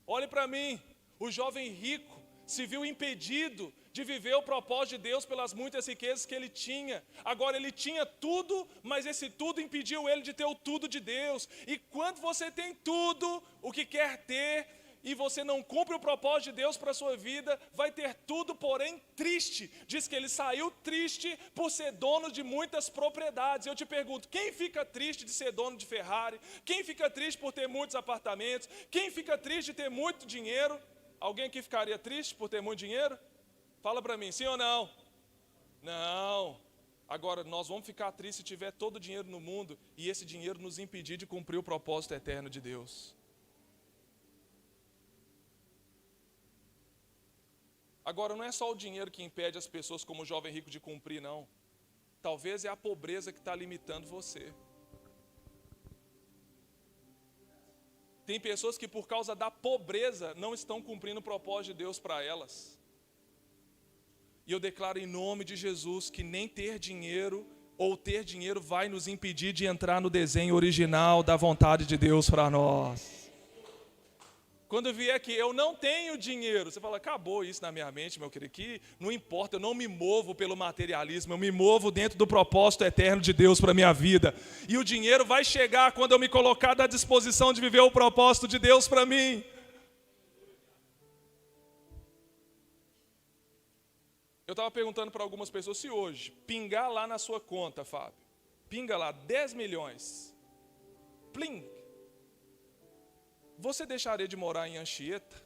S1: Olhe para mim, o jovem rico se viu impedido de viver o propósito de Deus pelas muitas riquezas que ele tinha. Agora ele tinha tudo, mas esse tudo impediu ele de ter o tudo de Deus. E quando você tem tudo o que quer ter, e você não cumpre o propósito de Deus para a sua vida, vai ter tudo, porém triste. Diz que ele saiu triste por ser dono de muitas propriedades. Eu te pergunto, quem fica triste de ser dono de Ferrari? Quem fica triste por ter muitos apartamentos? Quem fica triste de ter muito dinheiro? Alguém aqui ficaria triste por ter muito dinheiro? Fala para mim, sim ou não? Não. Agora, nós vamos ficar tristes se tiver todo o dinheiro no mundo e esse dinheiro nos impedir de cumprir o propósito eterno de Deus. Agora, não é só o dinheiro que impede as pessoas como o jovem rico de cumprir, não. Talvez é a pobreza que está limitando você. Tem pessoas que por causa da pobreza não estão cumprindo o propósito de Deus para elas. E eu declaro em nome de Jesus que nem ter dinheiro ou ter dinheiro vai nos impedir de entrar no desenho original da vontade de Deus para nós. Quando vier aqui, eu não tenho dinheiro. Você fala, acabou isso na minha mente, meu querido, que não importa, eu não me movo pelo materialismo, eu me movo dentro do propósito eterno de Deus para a minha vida. E o dinheiro vai chegar quando eu me colocar à disposição de viver o propósito de Deus para mim. Eu estava perguntando para algumas pessoas, se hoje pingar lá na sua conta, Fábio, pinga lá 10 milhões, plim, você deixaria de morar em Anchieta?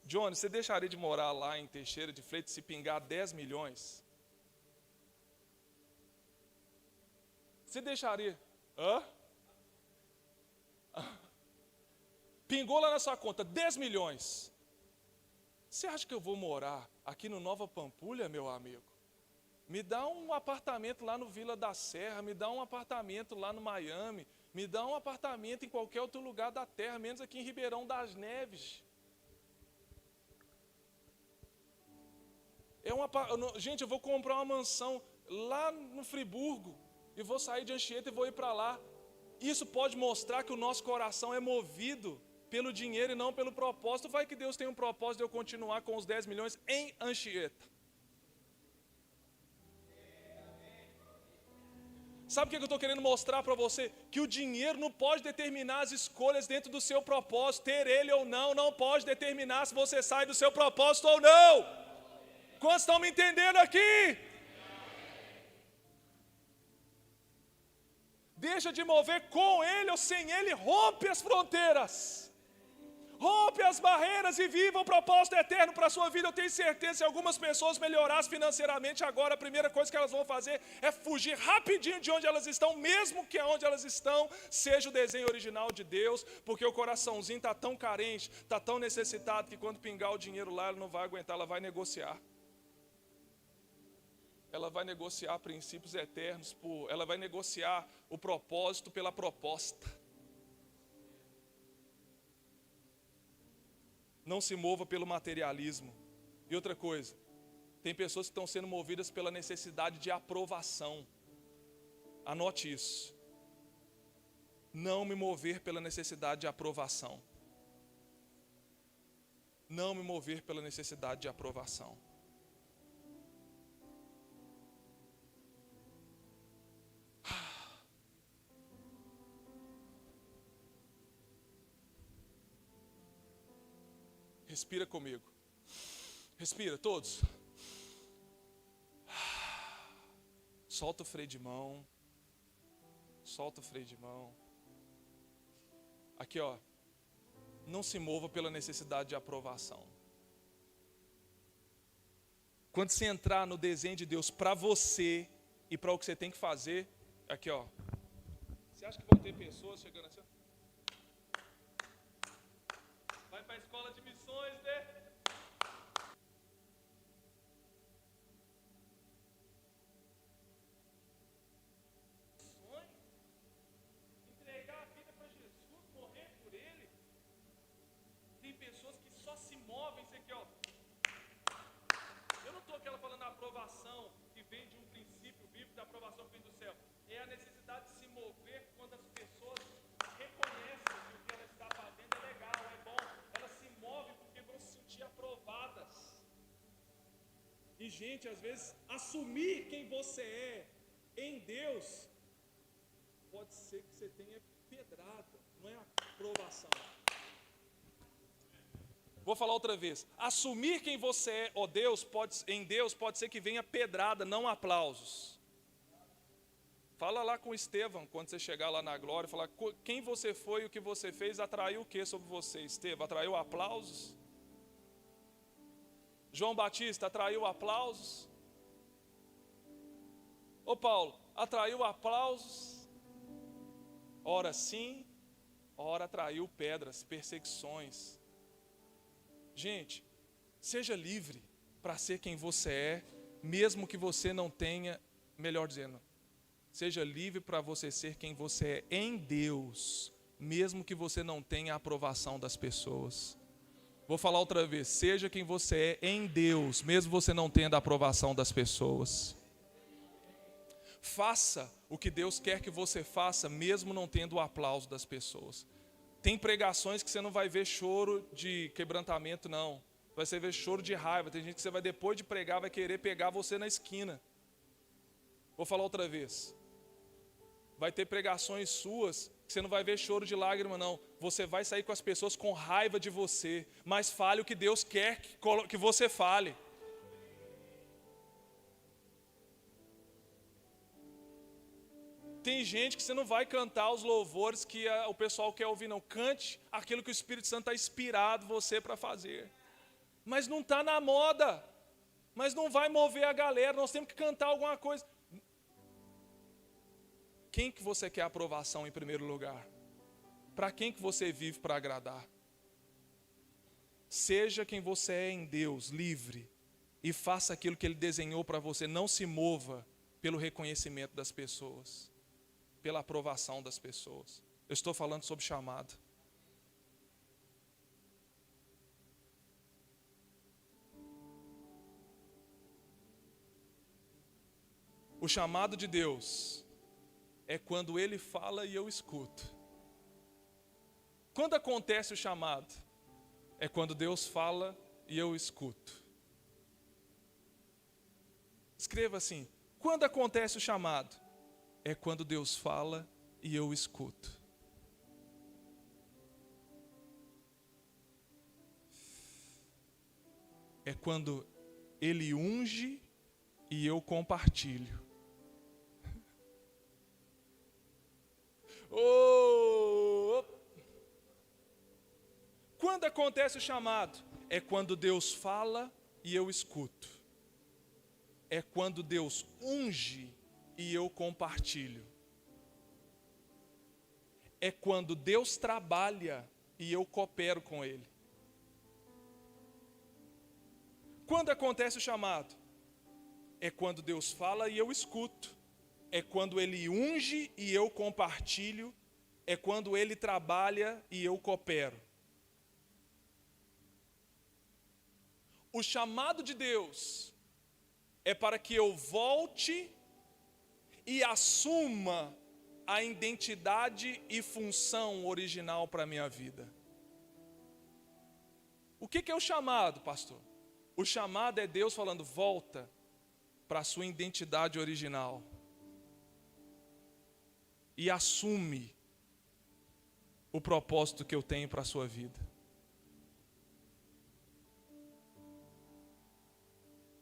S1: Johnny, você deixaria de morar lá em Teixeira de Freitas se pingar 10 milhões? Você deixaria? Hã? Pingou lá na sua conta 10 milhões. Você acha que eu vou morar aqui no Nova Pampulha, meu amigo? Me dá um apartamento lá no Vila da Serra, me dá um apartamento lá no Miami, me dá um apartamento em qualquer outro lugar da terra, menos aqui em Ribeirão das Neves. Gente, eu vou comprar uma mansão lá no Friburgo e vou sair de Anchieta e vou ir para lá. Isso pode mostrar que o nosso coração é movido pelo dinheiro e não pelo propósito. Vai que Deus tem um propósito de eu continuar com os 10 milhões em Anchieta. Sabe o que eu estou querendo mostrar para você? Que o dinheiro não pode determinar as escolhas dentro do seu propósito. Ter ele ou não pode determinar se você sai do seu propósito ou não. Quantos estão me entendendo aqui? Deixa de mover com ele ou sem ele, rompe as fronteiras. Rompe as barreiras e viva o propósito eterno para a sua vida. Eu tenho certeza que se algumas pessoas melhorassem financeiramente agora, a primeira coisa que elas vão fazer é fugir rapidinho de onde elas estão, mesmo que onde elas estão seja o desenho original de Deus, porque o coraçãozinho está tão carente, está tão necessitado, que quando pingar o dinheiro lá, ela não vai aguentar, ela vai negociar. Ela vai negociar princípios eternos, ela vai negociar o propósito pela proposta. Não se mova pelo materialismo. E outra coisa, tem pessoas que estão sendo movidas pela necessidade de aprovação. Anote isso. Não me mover pela necessidade de aprovação. Não me mover pela necessidade de aprovação. Respira comigo. Respira, todos. Solta o freio de mão. Solta o freio de mão. Aqui, ó. Não se mova pela necessidade de aprovação. Quando você entrar no desenho de Deus para você e para o que você tem que fazer, aqui, ó. Você acha que vão ter pessoas chegando assim? Vai para a escola de missões, né? Entregar a vida para Jesus, morrer por Ele. Tem pessoas que só se movem, isso aqui, ó. Eu não estou aquela falando a aprovação que vem de um princípio bíblico, da aprovação que vem do céu. É a necessidade de se mover quando as pessoas reconhecem que o que ela está fazendo é legal, é bom. Elas se movem porque vão se sentir aprovadas. E, gente, às vezes, assumir quem você é em Deus, pode ser que você tenha pedrada, não é aprovação. Vou falar outra vez. Assumir quem você é, ó Deus, em Deus, pode ser que venha pedrada, não aplausos. Fala lá com Estevão, quando você chegar lá na glória, falar quem você foi e o que você fez atraiu o que sobre você, Estevão? Atraiu aplausos? João Batista atraiu aplausos? Ô Paulo, atraiu aplausos? Ora sim, ora atraiu pedras, perseguições. Gente, seja livre para ser quem você é, mesmo que você não tenha, melhor dizendo, seja livre para você ser quem você é em Deus, mesmo que você não tenha a aprovação das pessoas. Vou falar outra vez, seja quem você é em Deus, mesmo você não tendo a aprovação das pessoas. Faça o que Deus quer que você faça, mesmo não tendo o aplauso das pessoas. Tem pregações que você não vai ver choro de quebrantamento, não. Vai ser ver choro de raiva. Tem gente que você vai, depois de pregar, vai querer pegar você na esquina. Vou falar outra vez. Vai ter pregações suas que você não vai ver choro de lágrima, não. Você vai sair com as pessoas com raiva de você. Mas fale o que Deus quer que você fale. Tem gente que você não vai cantar os louvores que o pessoal quer ouvir, não. Cante aquilo que o Espírito Santo está inspirado você para fazer. Mas não está na moda. Mas não vai mover a galera. Nós temos que cantar alguma coisa. Quem que você quer aprovação em primeiro lugar? Para quem que você vive para agradar? Seja quem você é em Deus, livre. E faça aquilo que Ele desenhou para você. Não se mova pelo reconhecimento das pessoas, pela aprovação das pessoas. Eu estou falando sobre chamado. O chamado de Deus é quando Ele fala e eu escuto. Quando acontece o chamado? É quando Deus fala e eu escuto. Escreva assim: quando acontece o chamado? É quando Deus fala e eu escuto. É quando Ele unge e eu compartilho. Oh! Quando acontece o chamado? É quando Deus fala e eu escuto. É quando Deus unge e eu compartilho. É quando Deus trabalha e eu coopero com Ele. Quando acontece o chamado? É quando Deus fala e eu escuto. É quando Ele unge e eu compartilho. É quando Ele trabalha e eu coopero. O chamado de Deus é para que eu volte e assuma a identidade e função original para a minha vida. O que é o chamado, pastor? O chamado é Deus falando: volta para a sua identidade original e assume o propósito que eu tenho para a sua vida.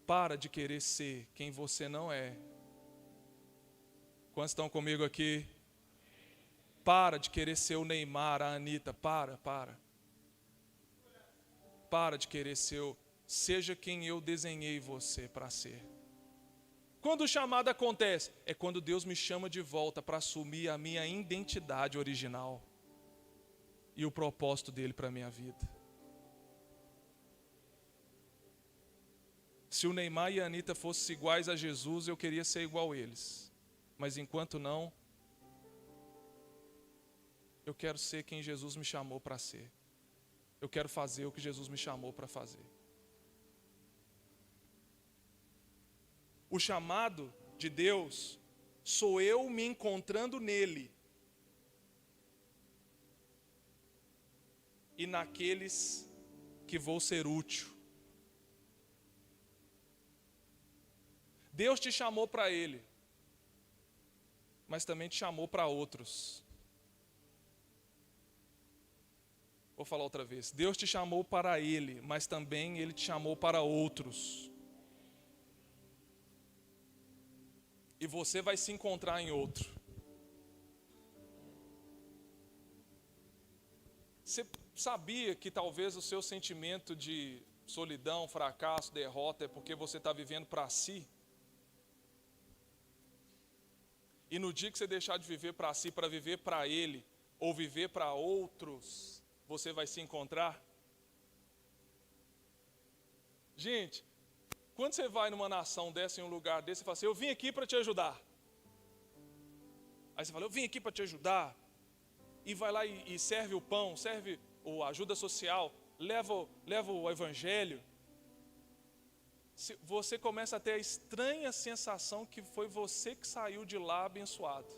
S1: Para de querer ser quem você não é. Quantos estão comigo aqui? Para de querer ser o Neymar, a Anitta. Para. Para de querer ser seja quem eu desenhei você para ser. Quando o chamado acontece? É quando Deus me chama de volta para assumir a minha identidade original e o propósito dele para a minha vida. Se o Neymar e a Anitta fossem iguais a Jesus, eu queria ser igual a eles. Mas enquanto não, eu quero ser quem Jesus me chamou para ser. Eu quero fazer o que Jesus me chamou para fazer. O chamado de Deus sou eu me encontrando nele e naqueles que vou ser útil. Deus te chamou para Ele, mas também te chamou para outros. Vou falar outra vez. Deus te chamou para Ele, mas também Ele te chamou para outros. E você vai se encontrar em outro. Você sabia que talvez o seu sentimento de solidão, fracasso, derrota é porque você está vivendo para si? E no dia que você deixar de viver para si, para viver para Ele, ou viver para outros, você vai se encontrar? Gente, quando você vai numa nação dessa, em um lugar desse, você fala assim, eu vim aqui para te ajudar. Aí você fala, eu vim aqui para te ajudar. E vai lá e serve o pão, serve a ajuda social, leva o evangelho. Você começa a ter a estranha sensação que foi você que saiu de lá abençoado.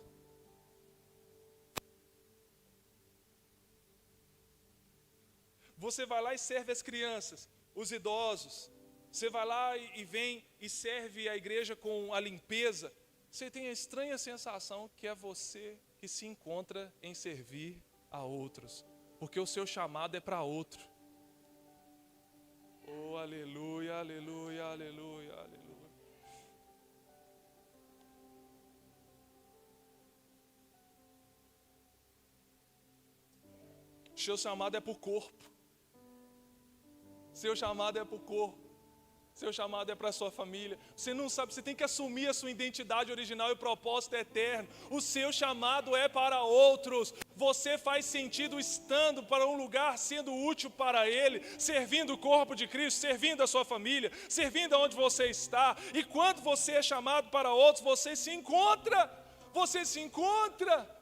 S1: Você vai lá e serve as crianças, os idosos. Você vai lá e vem e serve a igreja com a limpeza. Você tem a estranha sensação que é você que se encontra em servir a outros. Porque o seu chamado é para outro. Oh, aleluia, aleluia, aleluia, aleluia. Seu chamado é para o corpo. Seu chamado é para o corpo. Seu chamado é para a sua família. Você não sabe, você tem que assumir a sua identidade original e propósito eterno. O seu chamado é para outros. Você faz sentido estando para um lugar, sendo útil para Ele, servindo o corpo de Cristo, servindo a sua família, servindo aonde você está. E quando você é chamado para outros, você se encontra. Você se encontra.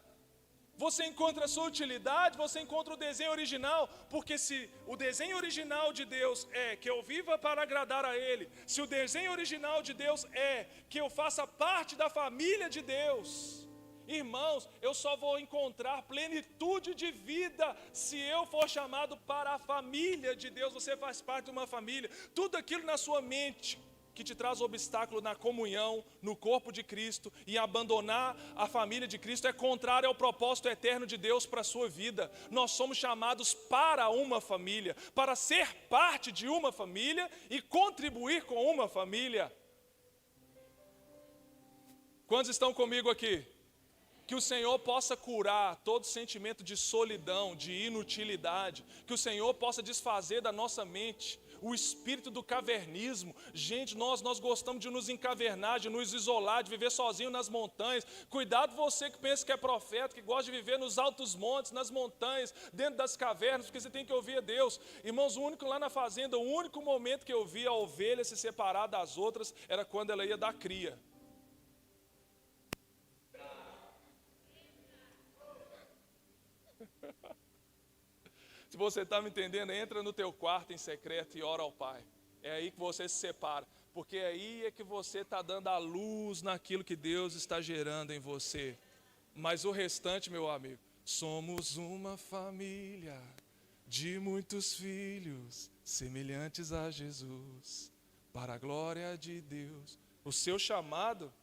S1: Você encontra a sua utilidade, você encontra o desenho original, porque se o desenho original de Deus é que eu viva para agradar a Ele, se o desenho original de Deus é que eu faça parte da família de Deus, irmãos, eu só vou encontrar plenitude de vida se eu for chamado para a família de Deus. Você faz parte de uma família, tudo aquilo na sua mente que te traz obstáculo na comunhão, no corpo de Cristo, e abandonar a família de Cristo é contrário ao propósito eterno de Deus para a sua vida. Nós somos chamados para uma família, para ser parte de uma família e contribuir com uma família. Quantos estão comigo aqui? Que o Senhor possa curar todo sentimento de solidão, de inutilidade, que o Senhor possa desfazer da nossa mente o espírito do cavernismo. Gente, nós gostamos de nos encavernar, de nos isolar, de viver sozinho nas montanhas. Cuidado você que pensa que é profeta, que gosta de viver nos altos montes, nas montanhas, dentro das cavernas, porque você tem que ouvir a Deus. Irmãos, o único lá na fazenda, o único momento que eu vi a ovelha se separar das outras era quando ela ia dar cria. Se você está me entendendo, entra no teu quarto em secreto e ora ao Pai. É aí que você se separa, porque aí é que você está dando a luz naquilo que Deus está gerando em você. Mas o restante, meu amigo, somos uma família de muitos filhos semelhantes a Jesus, para a glória de Deus. O seu chamado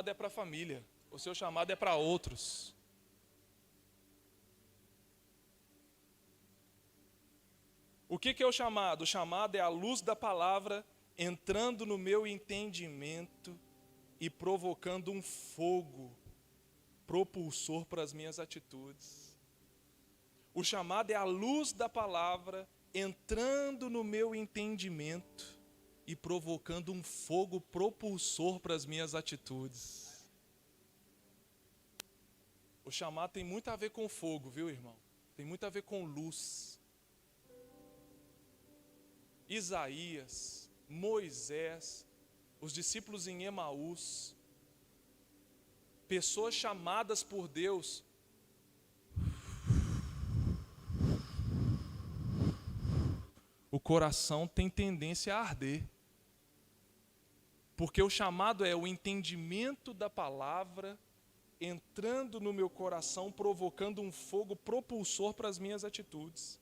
S1: é para a família. O seu chamado é para outros. O que é o chamado? O chamado é a luz da palavra entrando no meu entendimento e provocando um fogo propulsor para as minhas atitudes. O chamado é a luz da palavra entrando no meu entendimento e provocando um fogo propulsor para as minhas atitudes. O chamado tem muito a ver com fogo, viu, irmão? Tem muito a ver com luz. Isaías, Moisés, os discípulos em Emaús, pessoas chamadas por Deus. O coração tem tendência a arder. Porque o chamado é o entendimento da palavra entrando no meu coração, provocando um fogo propulsor para as minhas atitudes.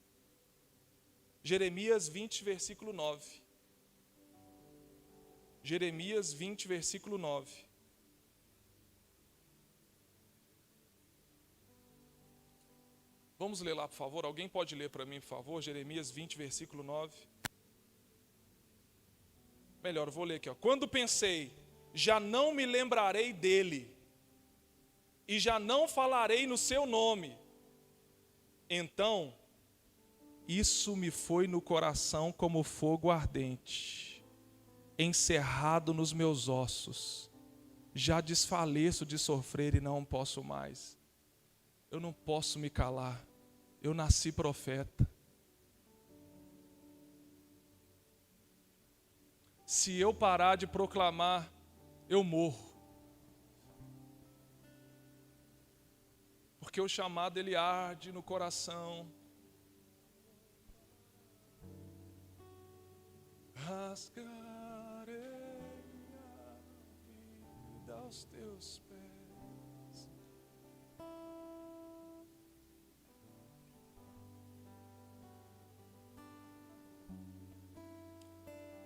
S1: Jeremias 20, versículo 9. Jeremias 20, versículo 9. Vamos ler lá, por favor. Alguém pode ler para mim, por favor? Jeremias 20, versículo 9. Melhor, eu vou ler aqui. Quando pensei, já não me lembrarei dele, e já não falarei no seu nome, então, isso me foi no coração como fogo ardente, encerrado nos meus ossos. Já desfaleço de sofrer e não posso mais. Eu não posso me calar. Eu nasci profeta. Se eu parar de proclamar, eu morro. Porque o chamado ele arde no coração. Rasgarei a vida aos teus pés.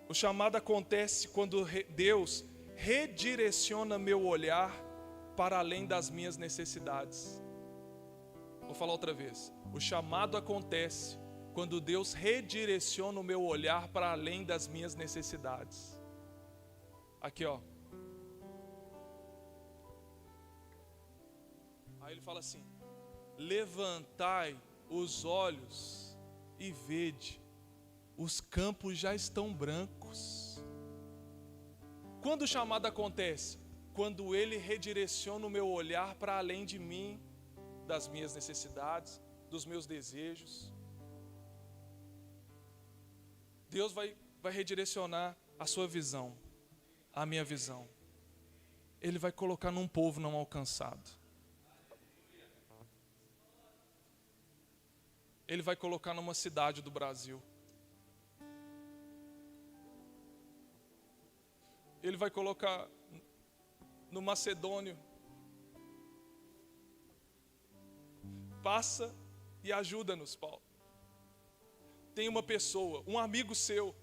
S1: O chamado acontece quando Deus redireciona meu olhar para além das minhas necessidades. Vou falar outra vez. O chamado acontece quando Deus redireciona o meu olhar para além das minhas necessidades. Aqui, ó. Aí ele fala assim: levantai os olhos e vede, os campos já estão brancos. Quando o chamado acontece? Quando ele redireciona o meu olhar para além de mim, das minhas necessidades, dos meus desejos. Deus vai redirecionar a sua visão, a minha visão. Ele vai colocar num povo não alcançado. Ele vai colocar numa cidade do Brasil. Ele vai colocar no Macedônio. Passa e ajuda-nos, Paulo. Tem uma pessoa, um amigo seu,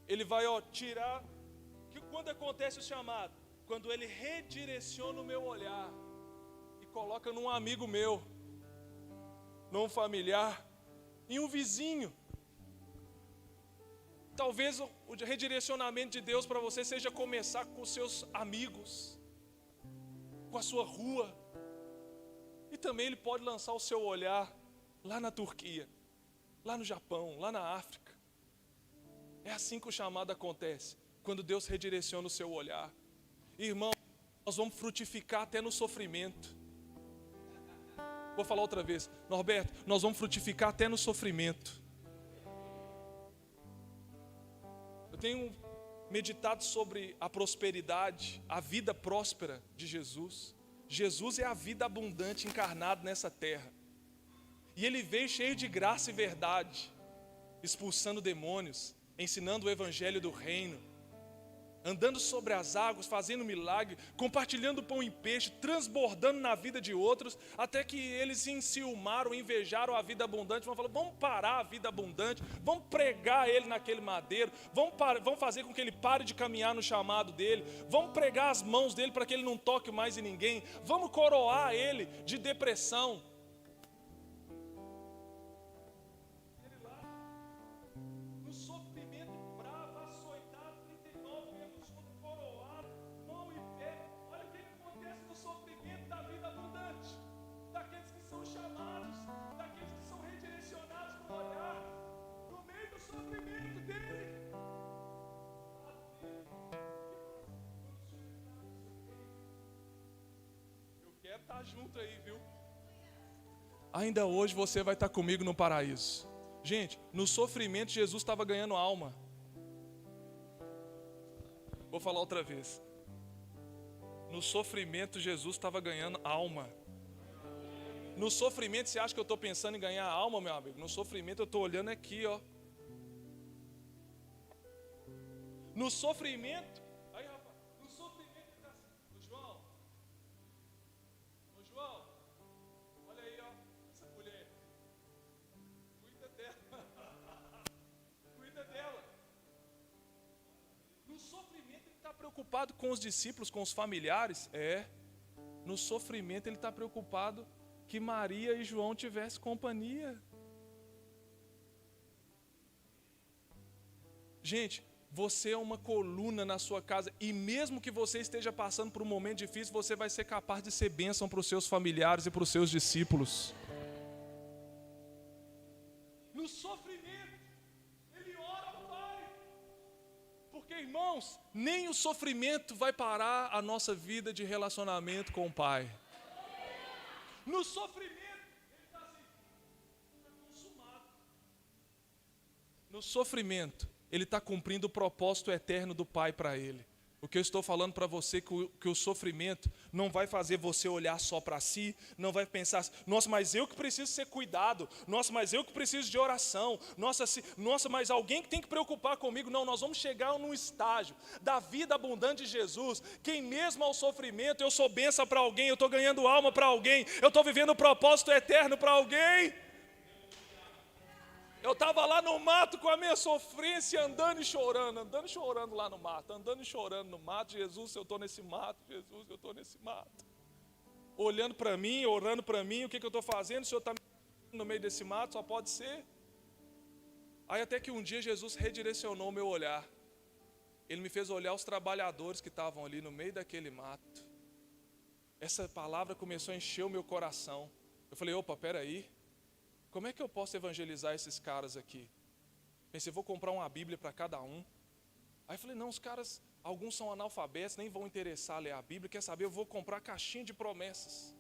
S1: ele vai tirar, que quando acontece o chamado, quando ele redireciona o meu olhar e coloca num amigo meu, num familiar, em um vizinho. Talvez o redirecionamento de Deus para você seja começar com os seus amigos, com a sua rua. E também Ele pode lançar o seu olhar lá na Turquia, lá no Japão, lá na África. É assim que o chamado acontece, quando Deus redireciona o seu olhar. Irmão, nós vamos frutificar até no sofrimento. Vou falar outra vez. Norberto, nós vamos frutificar até no sofrimento. Eu tenho meditado sobre a prosperidade, a vida próspera de Jesus. Jesus é a vida abundante encarnado nessa terra. E Ele veio cheio de graça e verdade, expulsando demônios, ensinando o evangelho do reino, andando sobre as águas, fazendo milagre, compartilhando pão e peixe, transbordando na vida de outros, até que eles se enciumaram, invejaram a vida abundante, vão falar: vamos parar a vida abundante, vamos pregar ele naquele madeiro, vamos fazer com que ele pare de caminhar no chamado dele, vamos pregar as mãos dele para que ele não toque mais em ninguém, vamos coroar ele de depressão. quero estar junto aí, viu? Ainda hoje você vai estar comigo no paraíso. Gente, no sofrimento Jesus estava ganhando alma. Vou falar outra vez. No sofrimento Jesus estava ganhando alma. No sofrimento você acha que eu estou pensando em ganhar alma, meu amigo? No sofrimento eu estou olhando aqui, ó. No sofrimento, aí rapaz, no sofrimento ele está assim. Ô João, olha aí, ó, essa mulher. Cuida dela. Cuida dela. No sofrimento ele está preocupado com os discípulos, com os familiares. No sofrimento ele está preocupado que Maria e João tivessem companhia. Gente, você é uma coluna na sua casa, e mesmo que você esteja passando por um momento difícil, você vai ser capaz de ser bênção para os seus familiares e para os seus discípulos. No sofrimento, ele ora ao Pai. Porque, irmãos, nem o sofrimento vai parar a nossa vida de relacionamento com o Pai. No sofrimento, ele está assim, está consumado. No sofrimento, ele está cumprindo o propósito eterno do Pai para ele. O que eu estou falando para você, que o sofrimento não vai fazer você olhar só para si, não vai pensar, nossa, mas eu que preciso ser cuidado, nossa, mas eu que preciso de oração, nossa, mas alguém que tem que preocupar comigo. Não, nós vamos chegar num estágio da vida abundante de Jesus, que em mesmo ao sofrimento eu sou bênção para alguém, eu estou ganhando alma para alguém, eu estou vivendo o propósito eterno para alguém. Eu estava lá no mato com a minha sofrência, andando e chorando lá no mato, andando e chorando no mato. Jesus, eu estou nesse mato, Jesus, eu estou nesse mato. Olhando para mim, orando para mim, o que eu estou fazendo? O Senhor está no meio desse mato, só pode ser. Aí até que um dia Jesus redirecionou o meu olhar. Ele me fez olhar os trabalhadores que estavam ali no meio daquele mato. Essa palavra começou a encher o meu coração. Eu falei, opa, peraí. Como é que eu posso evangelizar esses caras aqui? Pensei, vou comprar uma Bíblia para cada um. Aí falei, não, os caras, alguns são analfabetos, nem vão interessar a ler a Bíblia. Quer saber, eu vou comprar caixinha de promessas.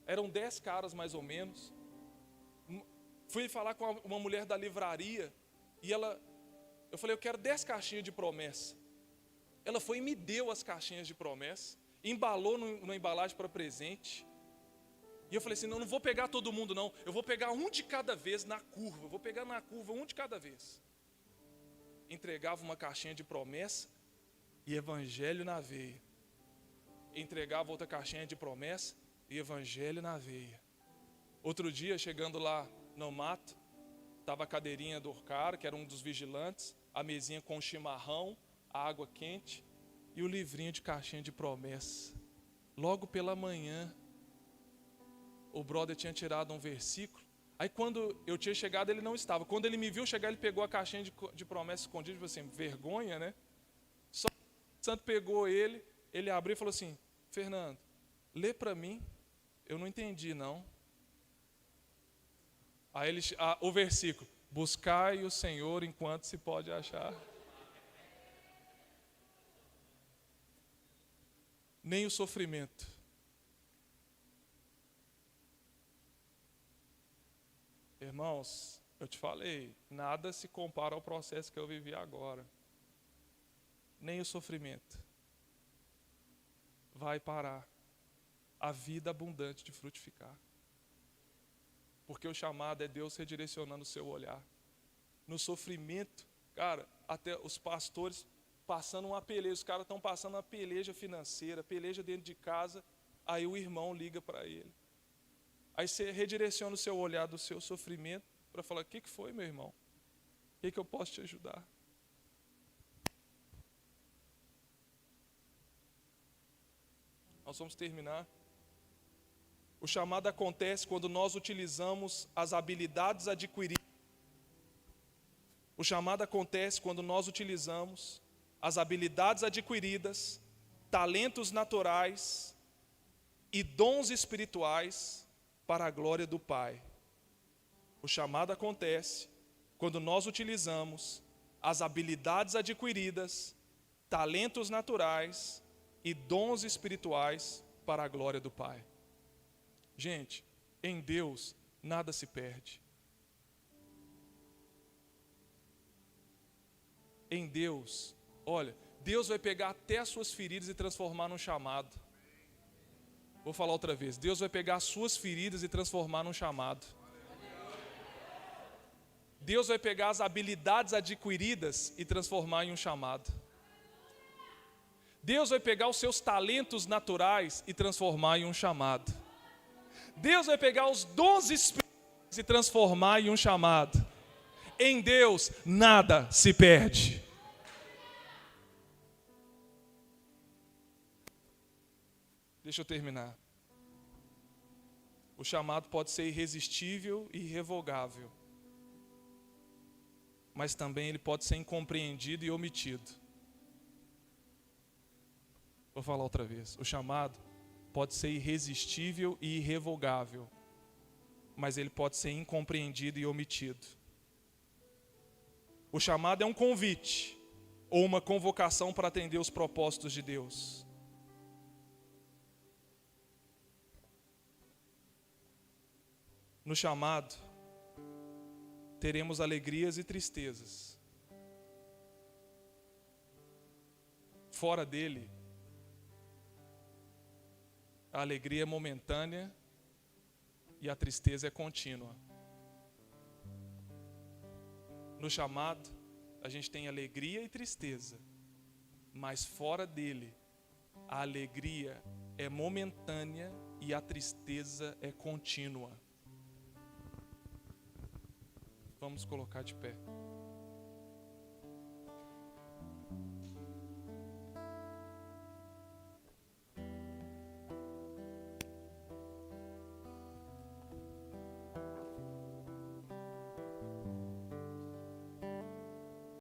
S1: Eram 10 caras mais ou menos. Fui falar com uma mulher da livraria. E eu falei, eu quero 10 caixinhas de promessa. Ela foi e me deu as caixinhas de promessa. Embalou na embalagem para presente. E eu falei assim, não vou pegar todo mundo não, eu vou pegar um de cada vez na curva, vou pegar na curva um de cada vez. Entregava uma caixinha de promessa e evangelho na veia. Entregava outra caixinha de promessa e evangelho na veia. Outro dia, chegando lá no mato, estava a cadeirinha do cara, que era um dos vigilantes, a mesinha com chimarrão, a água quente e o livrinho de caixinha de promessa. Logo pela manhã, o brother tinha tirado um versículo. Aí quando eu tinha chegado, ele não estava. Quando ele me viu chegar, ele pegou a caixinha de promessa escondida. Tipo assim, vergonha, né? Só que o santo pegou ele abriu e falou assim, Fernando, lê para mim. Eu não entendi, não. Aí o versículo, buscai o Senhor enquanto se pode achar. Nem o sofrimento Irmãos, eu te falei, nada se compara ao processo que eu vivi agora. Nem o sofrimento vai parar a vida abundante de frutificar. Porque o chamado é Deus redirecionando o seu olhar. No sofrimento, cara, até os pastores passando uma peleja, os caras estão passando uma peleja financeira, peleja dentro de casa, aí o irmão liga para ele. Aí você redireciona o seu olhar do seu sofrimento para falar, o que foi, meu irmão? O que eu posso te ajudar? Nós vamos terminar. O chamado acontece quando nós utilizamos as habilidades adquiridas. O chamado acontece quando nós utilizamos as habilidades adquiridas, talentos naturais e dons espirituais para a glória do Pai. O chamado acontece quando nós utilizamos as habilidades adquiridas, talentos naturais e dons espirituais para a glória do Pai. Gente, em Deus nada se perde. Em Deus, olha, Deus vai pegar até as suas feridas e transformar num chamado. Vou falar outra vez. Deus vai pegar as suas feridas e transformar num chamado. Deus vai pegar as habilidades adquiridas e transformar em um chamado. Deus vai pegar os seus talentos naturais e transformar em um chamado. Deus vai pegar os dons espirituais e transformar em um chamado. Em Deus nada se perde. Deixa eu terminar. O chamado pode ser irresistível e irrevogável, mas também ele pode ser incompreendido e omitido. Vou falar outra vez. O chamado pode ser irresistível e irrevogável, mas ele pode ser incompreendido e omitido. O chamado é um convite ou uma convocação para atender os propósitos de Deus. No chamado, teremos alegrias e tristezas. Fora dele, a alegria é momentânea e a tristeza é contínua. No chamado, a gente tem alegria e tristeza, mas fora dele, a alegria é momentânea e a tristeza é contínua. Vamos colocar de pé.